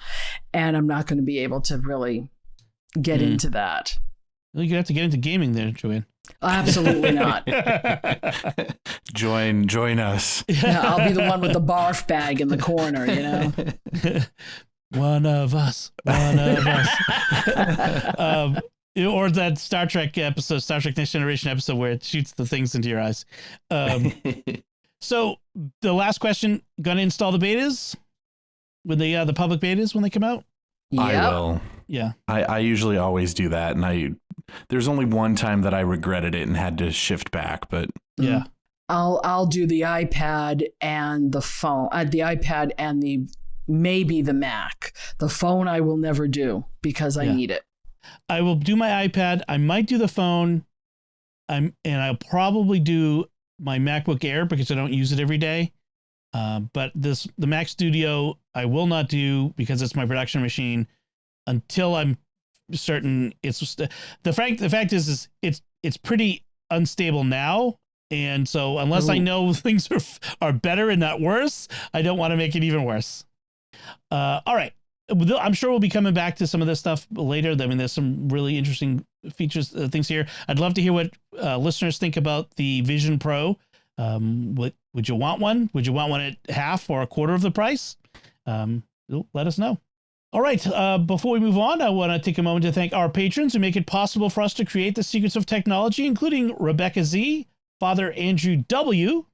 and I'm not going to be able to really get into that. You're gonna have to get into gaming there, Joanne. Absolutely not. Join us. Yeah, I'll be the one with the barf bag in the corner, One of us. Or that Star Trek episode, Star Trek Next Generation episode, where it shoots the things into your eyes. So the last question: gonna install the betas with the public betas when they come out? Yep. I will. Yeah. I usually always do that, and there's only one time that I regretted it and had to shift back, but yeah. I'll do the iPad and the phone, the iPad and maybe the Mac. The phone I will never do because I need it. I will do my iPad. I might do the phone. And I'll probably do my MacBook Air because I don't use it every day. But the Mac Studio I will not do because it's my production machine until I'm certain it's the fact is it's pretty unstable now. And so unless I know things are better and not worse, I don't want to make it even worse. All right. I'm sure we'll be coming back to some of this stuff later. I mean, there's some really interesting features, things here. I'd love to hear what listeners think about the Vision Pro. Would you want one? Would you want one at half or a quarter of the price? Let us know. All right. Before we move on, I want to take a moment to thank our patrons who make it possible for us to create the secrets of technology, including Rebecca Z, Father Andrew W,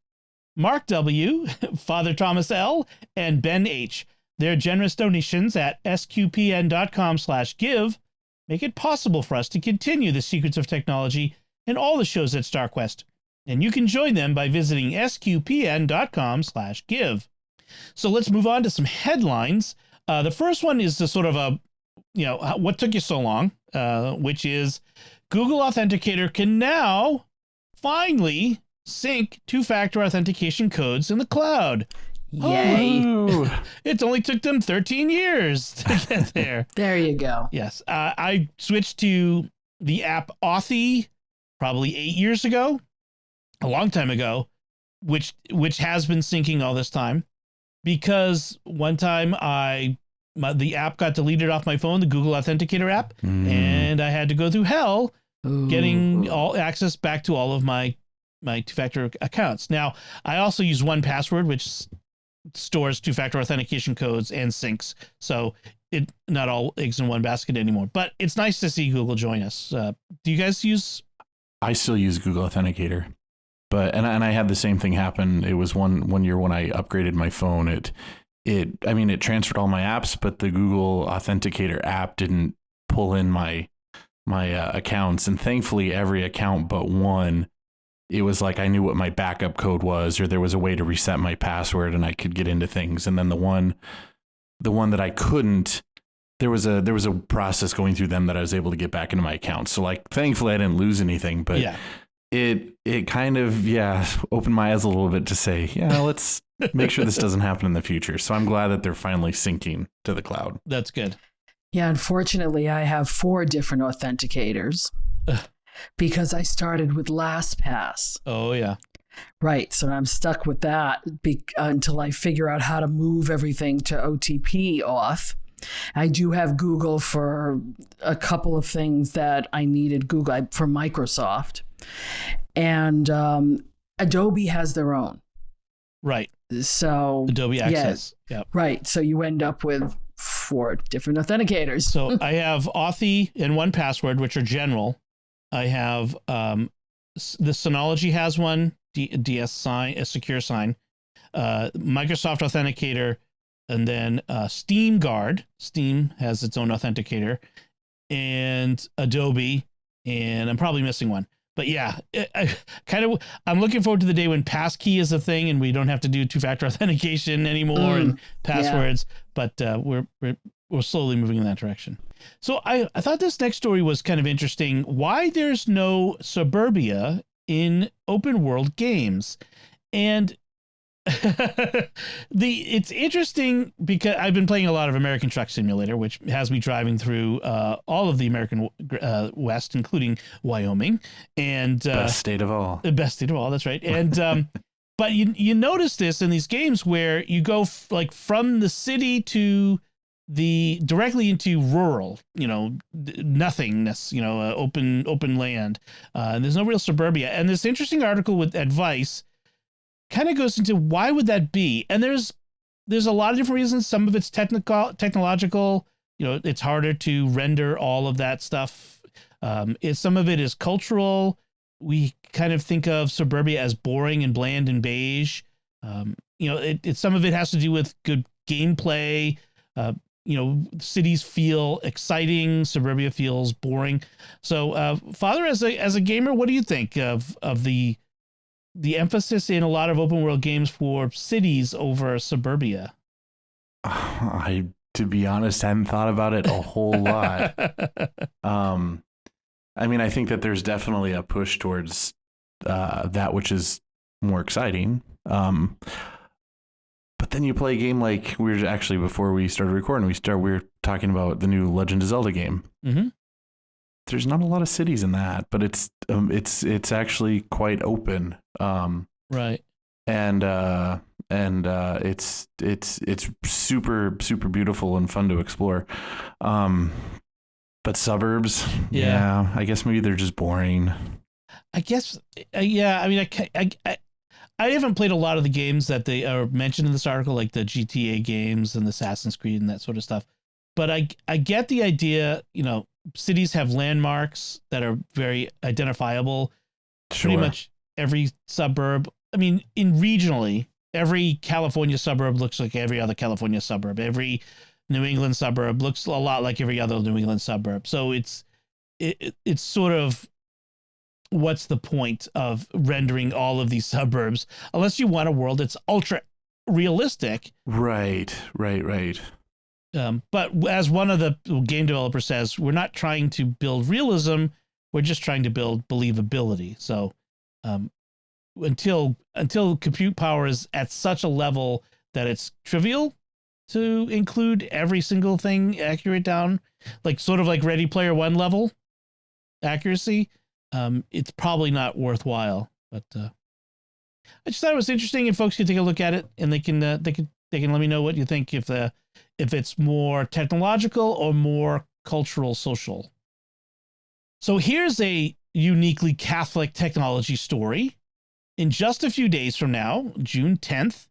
Mark W, Father Thomas L, and Ben H. Their generous donations at sqpn.com/give make it possible for us to continue the secrets of technology and all the shows at StarQuest. And you can join them by visiting sqpn.com/give. So let's move on to some headlines. The first one is the sort of what took you so long, which is Google Authenticator can now finally sync two-factor authentication codes in the cloud. Yay. Oh, it only took them 13 years to get there. There you go. Yes. I switched to the app Authy probably 8 years ago, a long time ago, which has been syncing all this time, because one time the app got deleted off my phone, the Google Authenticator app, and I had to go through hell getting all access back to all of my two-factor accounts. Now, I also use 1Password, which stores two-factor authentication codes and syncs. So it not all eggs in one basket anymore. But it's nice to see Google join us. Do you guys use? I still use Google Authenticator, but and I had the same thing happen. It was one year when I upgraded my phone. It transferred all my apps, but the Google Authenticator app didn't pull in my accounts. And thankfully, every account but one, it was like I knew what my backup code was, or there was a way to reset my password and I could get into things. And then the one that I couldn't, there was a process going through them that I was able to get back into my account. So like, thankfully I didn't lose anything, but it kind of, opened my eyes a little bit to say, let's make sure this doesn't happen in the future. So I'm glad that they're finally syncing to the cloud. That's good. Yeah. Unfortunately, I have 4 different authenticators. Because I started with LastPass. Oh, yeah. Right. So I'm stuck with that until I figure out how to move everything to OTP auth. I do have Google for a couple of things that I needed Google for Microsoft. And Adobe has their own. Right. So Adobe Access. Yeah. Right. So you end up with 4 different authenticators. So I have Authy and 1Password, which are general. I have the Synology has one, DS Sign, a secure sign, Microsoft Authenticator, and then Steam Guard. Steam has its own authenticator, and Adobe, and I'm probably missing one. But yeah, I'm looking forward to the day when passkey is a thing and we don't have to do two-factor authentication anymore and passwords. Yeah. But we're slowly moving in that direction. So I thought this next story was kind of interesting. Why there's no suburbia in open world games, and it's interesting because I've been playing a lot of American Truck Simulator, which has me driving through all of the American West, including Wyoming, and best state of all. The best state of all. That's right. And but you notice this in these games where you go like from the city to directly into rural, nothingness, open land, and there's no real suburbia. And this interesting article with advice kind of goes into why would that be? And there's a lot of different reasons. Some of it's technological, it's harder to render all of that stuff. Some of it is cultural. We kind of think of suburbia as boring and bland and beige. Some of it has to do with good gameplay. Cities feel exciting. Suburbia feels boring. So, Father, as a gamer, what do you think of the emphasis in a lot of open world games for cities over suburbia? To be honest, I hadn't thought about it a whole lot. I think that there's definitely a push towards that which is more exciting. But then you play a game like before we started recording, we were talking about the new Legend of Zelda game. Mm-hmm. There's not a lot of cities in that, but it's actually quite open. Right. And it's super, super beautiful and fun to explore. But suburbs, yeah, I guess maybe they're just boring. I guess, yeah. I mean, I haven't played a lot of the games that they are mentioned in this article, like the GTA games and the Assassin's Creed and that sort of stuff. But I get the idea, cities have landmarks that are very identifiable. Sure. Pretty much every suburb. I mean, regionally, every California suburb looks like every other California suburb. Every New England suburb looks a lot like every other New England suburb. So it's sort of, what's the point of rendering all of these suburbs unless you want a world that's ultra realistic? Right. But as one of the game developers says, we're not trying to build realism. We're just trying to build believability. So until compute power is at such a level that it's trivial to include every single thing accurate down, like sort of like Ready Player One level accuracy, it's probably not worthwhile. But I just thought it was interesting, and folks can take a look at it, and they can let me know what you think, if it's more technological or more cultural, social. So here's a uniquely Catholic technology story. In just a few days from now, June 10th,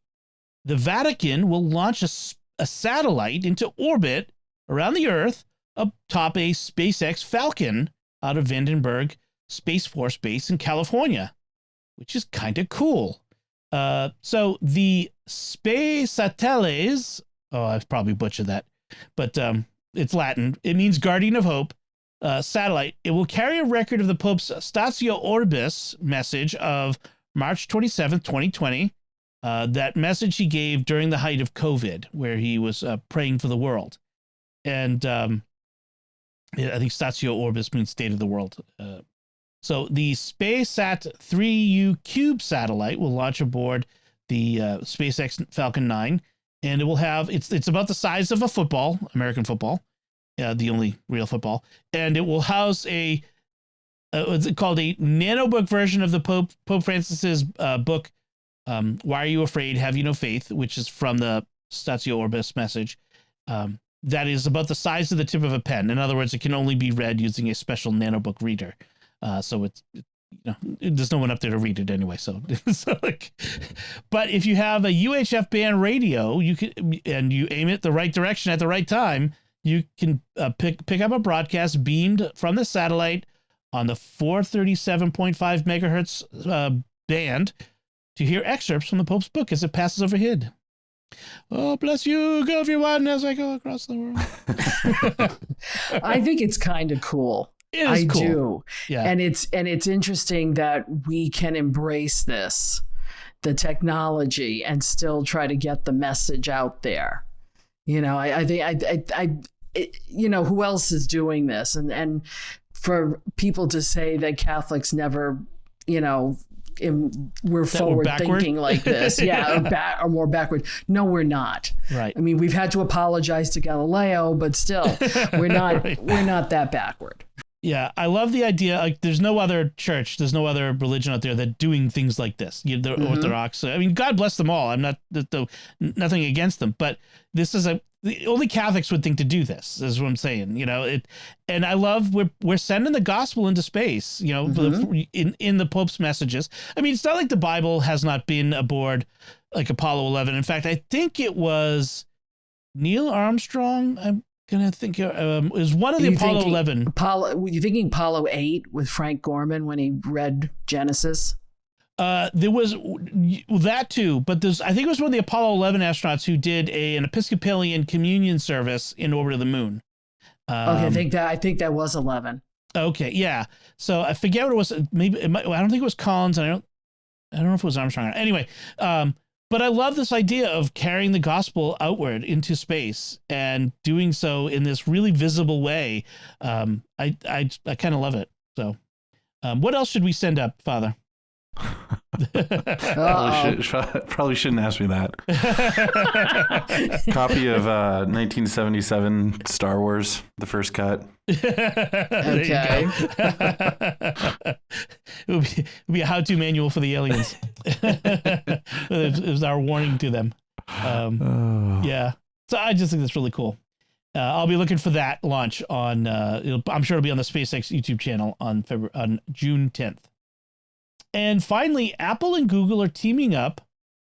the Vatican will launch a satellite into orbit around the Earth atop a SpaceX Falcon out of Vandenberg Space Force Base in California, which is kind of cool. So the Space Satellites, I've probably butchered that, but it's Latin. It means Guardian of Hope. Satellite. It will carry a record of the Pope's Statio Orbis message of March 27th, 2020. That message he gave during the height of COVID, where he was praying for the world. And I think Statio Orbis means state of the world. So the SpaceSat 3U Cube satellite will launch aboard the SpaceX Falcon 9, and it will have, it's about the size of a football, American football, the only real football, and it will house what's called a nanobook version of the Pope Francis's book, Why Are You Afraid? Have You No Faith? Which is from the Statio Orbis message. That is about the size of the tip of a pen. In other words, it can only be read using a special nanobook reader. So it's, there's no one up there to read it anyway. So but if you have a UHF band radio, you can, and you aim it the right direction at the right time, you can pick up a broadcast beamed from the satellite on the 437.5 megahertz band to hear excerpts from the Pope's book as it passes overhead. Oh, bless you, everyone, as I go across the world. I think it's kind of cool. It is I cool. do. Yeah. And it's interesting that we can embrace this, the technology, and still try to get the message out there. You know, I think you know, who else is doing this? And for people to say that Catholics never, you know, we're forward thinking like this. Yeah, or more backward. No, we're not. Right. I mean, we've had to apologize to Galileo, but still, we're not Right. we're not that backward. Yeah, I love the idea. Like, there's no other church, there's no other religion out there that doing things like this. The Orthodox. I mean, God bless them all. I'm not nothing against them, but this is the only Catholics would think to do this. Is what I'm saying. You know it, and I love we're sending the gospel into space. You know, in the Pope's messages. I mean, it's not like the Bible has not been aboard like Apollo 11. In fact, I think it was Neil Armstrong. I'm gonna think it was one of the Apollo 11. Were you thinking Apollo 8 with Frank Gorman when he read Genesis? There was that too, but I think it was one of the Apollo 11 astronauts who did an Episcopalian communion service in orbit of the moon. Okay, I think that was 11. Okay, yeah. So I forget what it was. Maybe I don't think it was Collins. And I don't know if it was Armstrong. Anyway, but I love this idea of carrying the gospel outward into space and doing so in this really visible way. I kind of love it. So, what else should we send up, Father? Probably shouldn't ask me that. Copy of 1977 Star Wars, the first cut. Okay. It would be a how-to manual for the aliens. It was our warning to them. Yeah. So I just think that's really cool. I'll be looking for that launch on. I'm sure it'll be on the SpaceX YouTube channel on June 10th. And finally, Apple and Google are teaming up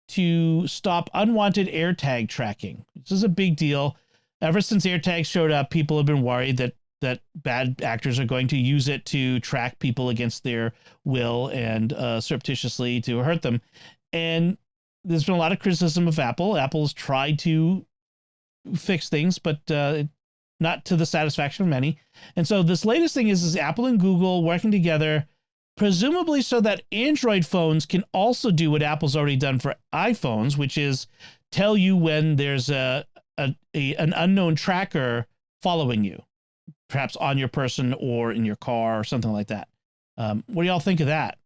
to stop unwanted AirTag tracking. This is a big deal. Ever since AirTags showed up, people have been worried that bad actors are going to use it to track people against their will and surreptitiously to hurt them. And there's been a lot of criticism of Apple. Apple's tried to fix things, but not to the satisfaction of many. And so this latest thing is Apple and Google working together, presumably so that Android phones can also do what Apple's already done for iPhones, which is tell you when there's an unknown tracker following you, perhaps on your person or in your car or something like that. What do y'all think of that?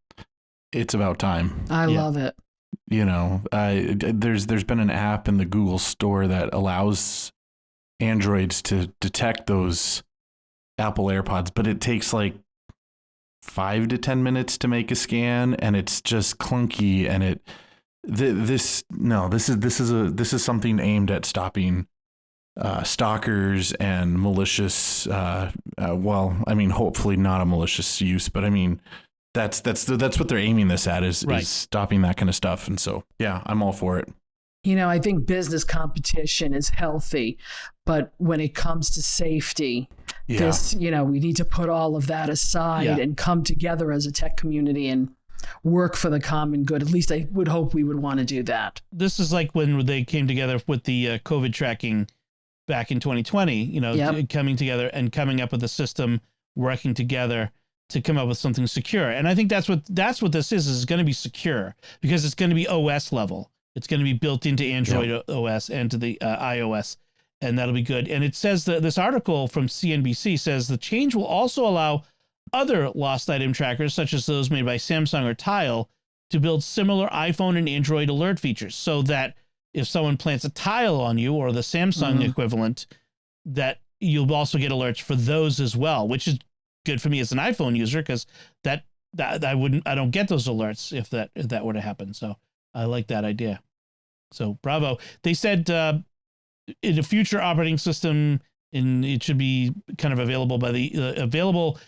It's about time. I love it. You know, there's been an app in the Google Store that allows Androids to detect those Apple AirPods, but it takes like 5 to 10 minutes to make a scan, and it's just clunky. And this is something aimed at stopping stalkers and malicious. Well, I mean, hopefully not a malicious use, but I mean, that's what they're aiming this at is stopping that kind of stuff. And so, yeah, I'm all for it. You know, I think business competition is healthy, but when it comes to safety, we need to put all of that aside and come together as a tech community and work for the common good. At least I would hope we would want to do that. This is like when they came together with the COVID tracking back in 2020, coming together and coming up with a system, working together to come up with something secure. And I think that's what this is going to be secure because it's going to be OS level. It's going to be built into Android OS and to the iOS, and that'll be good. And it says that this article from CNBC says the change will also allow other lost item trackers, such as those made by Samsung or Tile, to build similar iPhone and Android alert features so that if someone plants a Tile on you or the Samsung equivalent, that you'll also get alerts for those as well, which is good for me as an iPhone user because that I don't get those alerts if that were to happen. So I like that idea. So bravo. They said in a future operating system, it should be kind of available available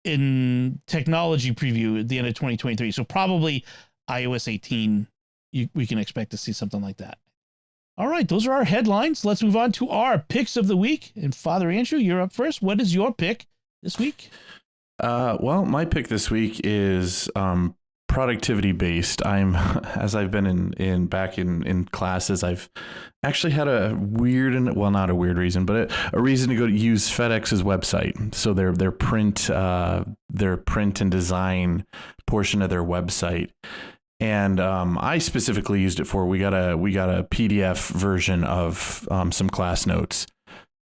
in technology preview at the end of 2023. So probably iOS 18, we can expect to see something like that. All right, those are our headlines. Let's move on to our picks of the week. And Father Andrew, you're up first. What is your pick this week? Well, my pick this week is productivity based. As I've been in classes, I've actually had a not a weird reason, but a reason to go to use FedEx's website. So their print and design portion of their website. And I specifically used it for we got a PDF version of some class notes,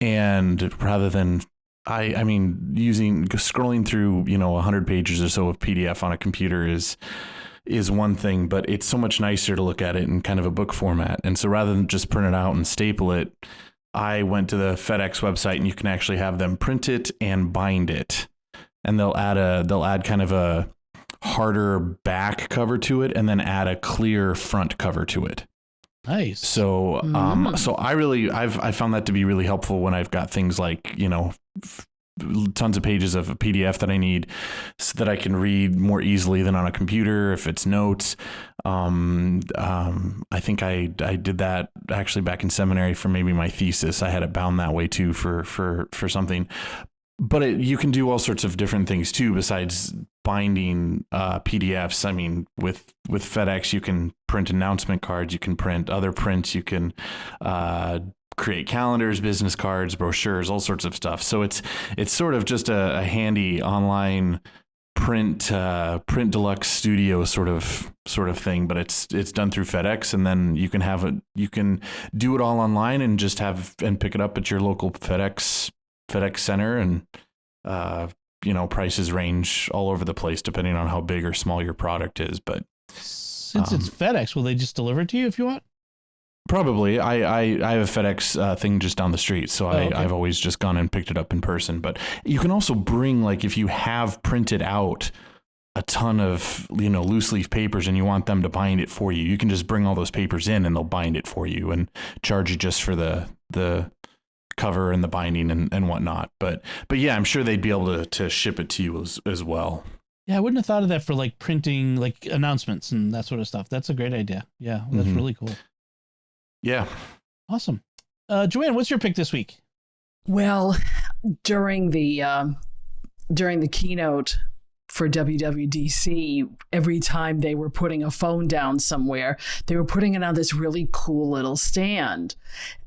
and rather than I mean scrolling through 100 pages or so of PDF on a computer is one thing, but it's so much nicer to look at it in kind of a book format. And so rather than just print it out and staple it, I went to the FedEx website, and you can actually have them print it and bind it, and they'll add kind of a harder back cover to it, and then add a clear front cover to it. Nice. So, so I've found that to be really helpful when I've got things like, tons of pages of a PDF that I need so that I can read more easily than on a computer. If it's notes, I think I did that actually back in seminary for maybe my thesis. I had it bound that way too for something. But you can do all sorts of different things too, besides binding PDFs. I mean, with FedEx, you can print announcement cards, you can print other prints, you can create calendars, business cards, brochures, all sorts of stuff. So it's sort of just a handy online print deluxe studio sort of thing, but it's done through FedEx, and then you can do it all online and just pick it up at your local FedEx center, and prices range all over the place depending on how big or small your product is. But since it's FedEx, will they just deliver it to you if you want? Probably. I have a FedEx thing just down the street, so okay. I've always just gone and picked it up in person. But you can also bring, like, if you have printed out a ton of loose leaf papers and you want them to bind it for you, you can just bring all those papers in and they'll bind it for you and charge you just for the cover and the binding and whatnot. But yeah, I'm sure they'd be able to ship it to you as well. Yeah, I wouldn't have thought of that for like printing like announcements and that sort of stuff. That's a great idea. Yeah, that's really cool. Yeah. Awesome. Joanne, what's your pick this week? Well, during the keynote for WWDC, every time they were putting a phone down somewhere, they were putting it on this really cool little stand.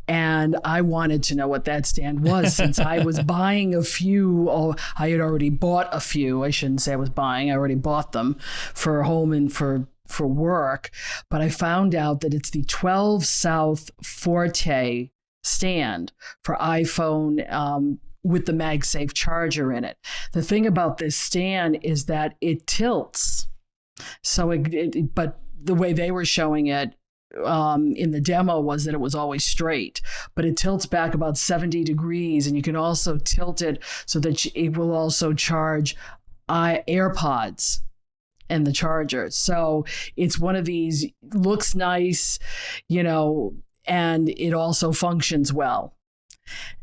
And I wanted to know what that stand was, since I was buying a few. I had already bought a few. I shouldn't say I was buying. I already bought them for home and for work. But I found out that it's the 12 South Forte stand for iPhone with the MagSafe charger in it. The thing about this stand is that it tilts. So, but the way they were showing it in the demo was that it was always straight, but it tilts back about 70 degrees, and you can also tilt it so that it will also charge AirPods and the charger. So it's one of these, looks nice, and it also functions well.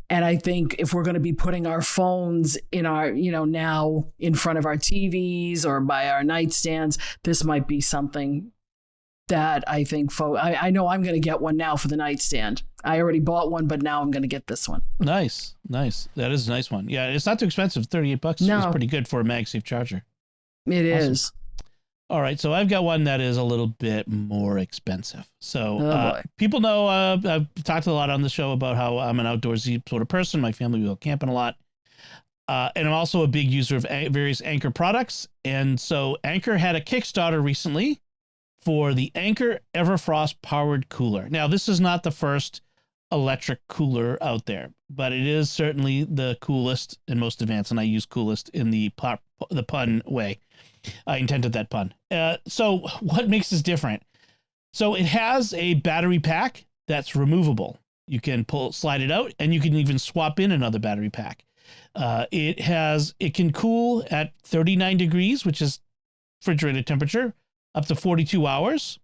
And I think if we're going to be putting our phones in our, now in front of our TVs or by our nightstands, this might be something that I think I know I'm going to get one now for the nightstand. I already bought one, but now I'm going to get this one. Nice. That is a nice one. Yeah, it's not too expensive. $38 is pretty good for a MagSafe charger. It is. All right, so I've got one that is a little bit more expensive. So people know I've talked a lot on the show about how I'm an outdoorsy sort of person. My family, we go camping a lot. And I'm also a big user of various Anker products. And so Anker had a Kickstarter recently for the Anker Everfrost powered cooler. Now, this is not the first electric cooler out there, but it is certainly the coolest and most advanced. And I use coolest in the pun way. I intended that pun. So what makes this different? So it has a battery pack that's removable. You can slide it out, and you can even swap in another battery pack. It can cool at 39 degrees, which is refrigerated temperature, up to 42 hours.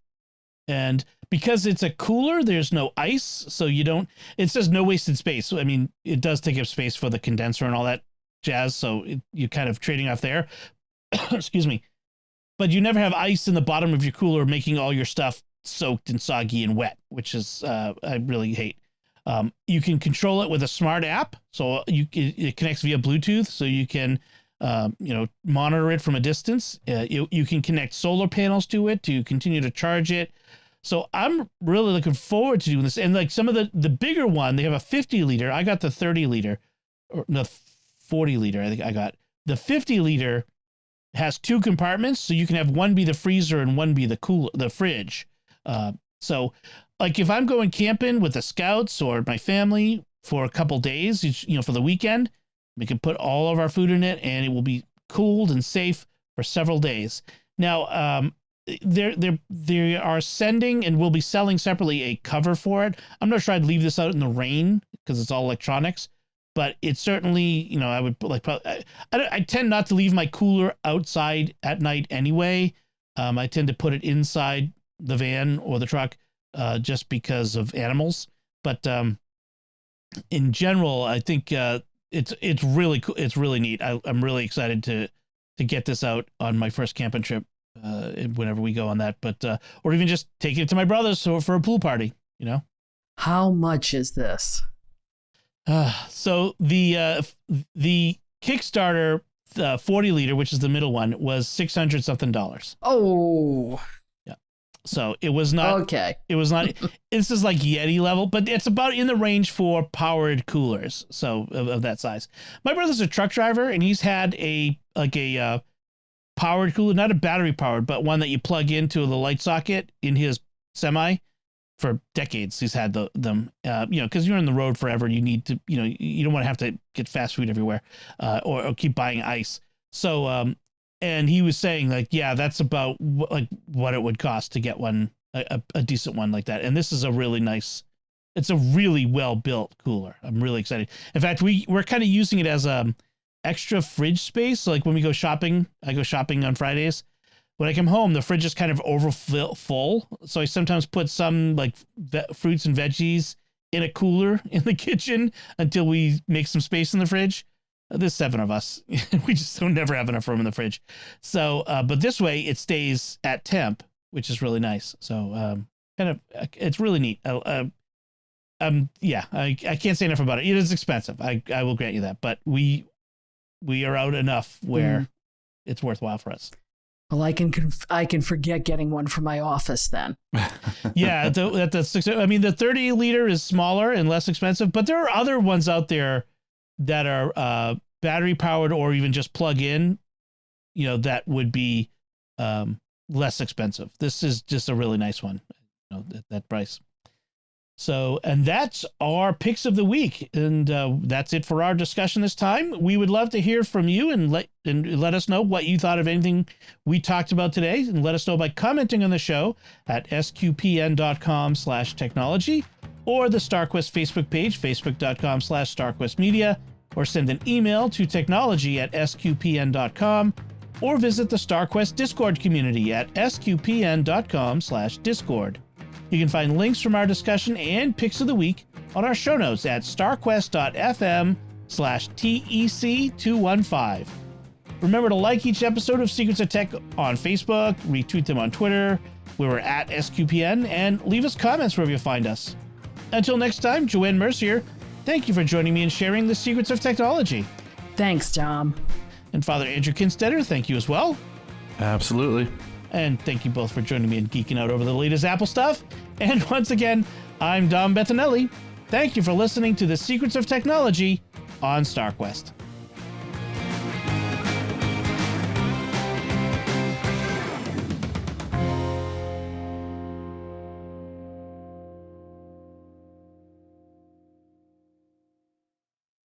And because it's a cooler, there's no ice. So it says no wasted space. So, I mean, it does take up space for the condenser and all that jazz. So you're kind of trading off there. Excuse me. But you never have ice in the bottom of your cooler, making all your stuff soaked and soggy and wet, which is, I really hate. You can control it with a smart app. So it connects via Bluetooth. So you can monitor it from a distance. You can connect solar panels to it to continue to charge it. So I'm really looking forward to doing this. And like some of the bigger one, they have a 50 liter. I got the 30 liter, or no, 40 liter. I think I got the 50 liter. Has 2 compartments, so you can have one be the freezer and one be the fridge. So like if I'm going camping with the scouts or my family for a couple days, for the weekend, we can put all of our food in it and it will be cooled and safe for several days. Now, they are sending and will be selling separately a cover for it. I'm not sure I'd leave this out in the rain because it's all electronics. But it's certainly, I would I tend not to leave my cooler outside at night anyway. I tend to put it inside the van or the truck just because of animals. But in general, I think it's really cool. It's really neat. I'm really excited to get this out on my first camping trip whenever we go on that. But or even just take it to my brother's for a pool party. How much is this? So the Kickstarter 40 liter, which is the middle one, was $600 something. Oh, yeah. So it was not okay. It was not. This is like Yeti level, but it's about in the range for powered coolers. So of that size. My brother's a truck driver, and he's had a powered cooler, not a battery powered, but one that you plug into the light socket in his semi. For decades, he's had them, because you're on the road forever. You need to, you don't want to have to get fast food everywhere, or keep buying ice. So, and he was saying like, yeah, that's about what it would cost to get one, a decent one like that. And this is a really nice, it's a really well built cooler. I'm really excited. In fact, we're kind of using it as extra fridge space. So like when we go shopping, I go shopping on Fridays. When I come home, the fridge is kind of full. So I sometimes put some like fruits and veggies in a cooler in the kitchen until we make some space in the fridge. There's 7 of us. We just don't never have enough room in the fridge. So, but this way it stays at temp, which is really nice. So, it's really neat. I can't say enough about it. It is expensive. I will grant you that, but we are out enough where it's worthwhile for us. Well, I can forget getting one for my office then. Yeah, the 30 liter is smaller and less expensive, but there are other ones out there that are battery powered or even just plug in, that would be less expensive. This is just a really nice one, at that price. So, and that's our picks of the week. And that's it for our discussion this time. We would love to hear from you and let us know what you thought of anything we talked about today. And let us know by commenting on the show at sqpn.com/technology or the StarQuest Facebook page, facebook.com/StarQuestMedia, or send an email to technology@sqpn.com, or visit the StarQuest Discord community at sqpn.com/Discord. You can find links from our discussion and picks of the week on our show notes at starquest.fm/TEC215. Remember to like each episode of Secrets of Tech on Facebook, retweet them on Twitter, where we're at SQPN, and leave us comments wherever you find us. Until next time, Joanne Mercier, thank you for joining me and sharing the secrets of technology. Thanks, Dom. And Father Andrew Kinstetter, thank you as well. Absolutely. And thank you both for joining me and geeking out over the latest Apple stuff. And once again, I'm Dom Bettinelli. Thank you for listening to the Secrets of Technology on StarQuest.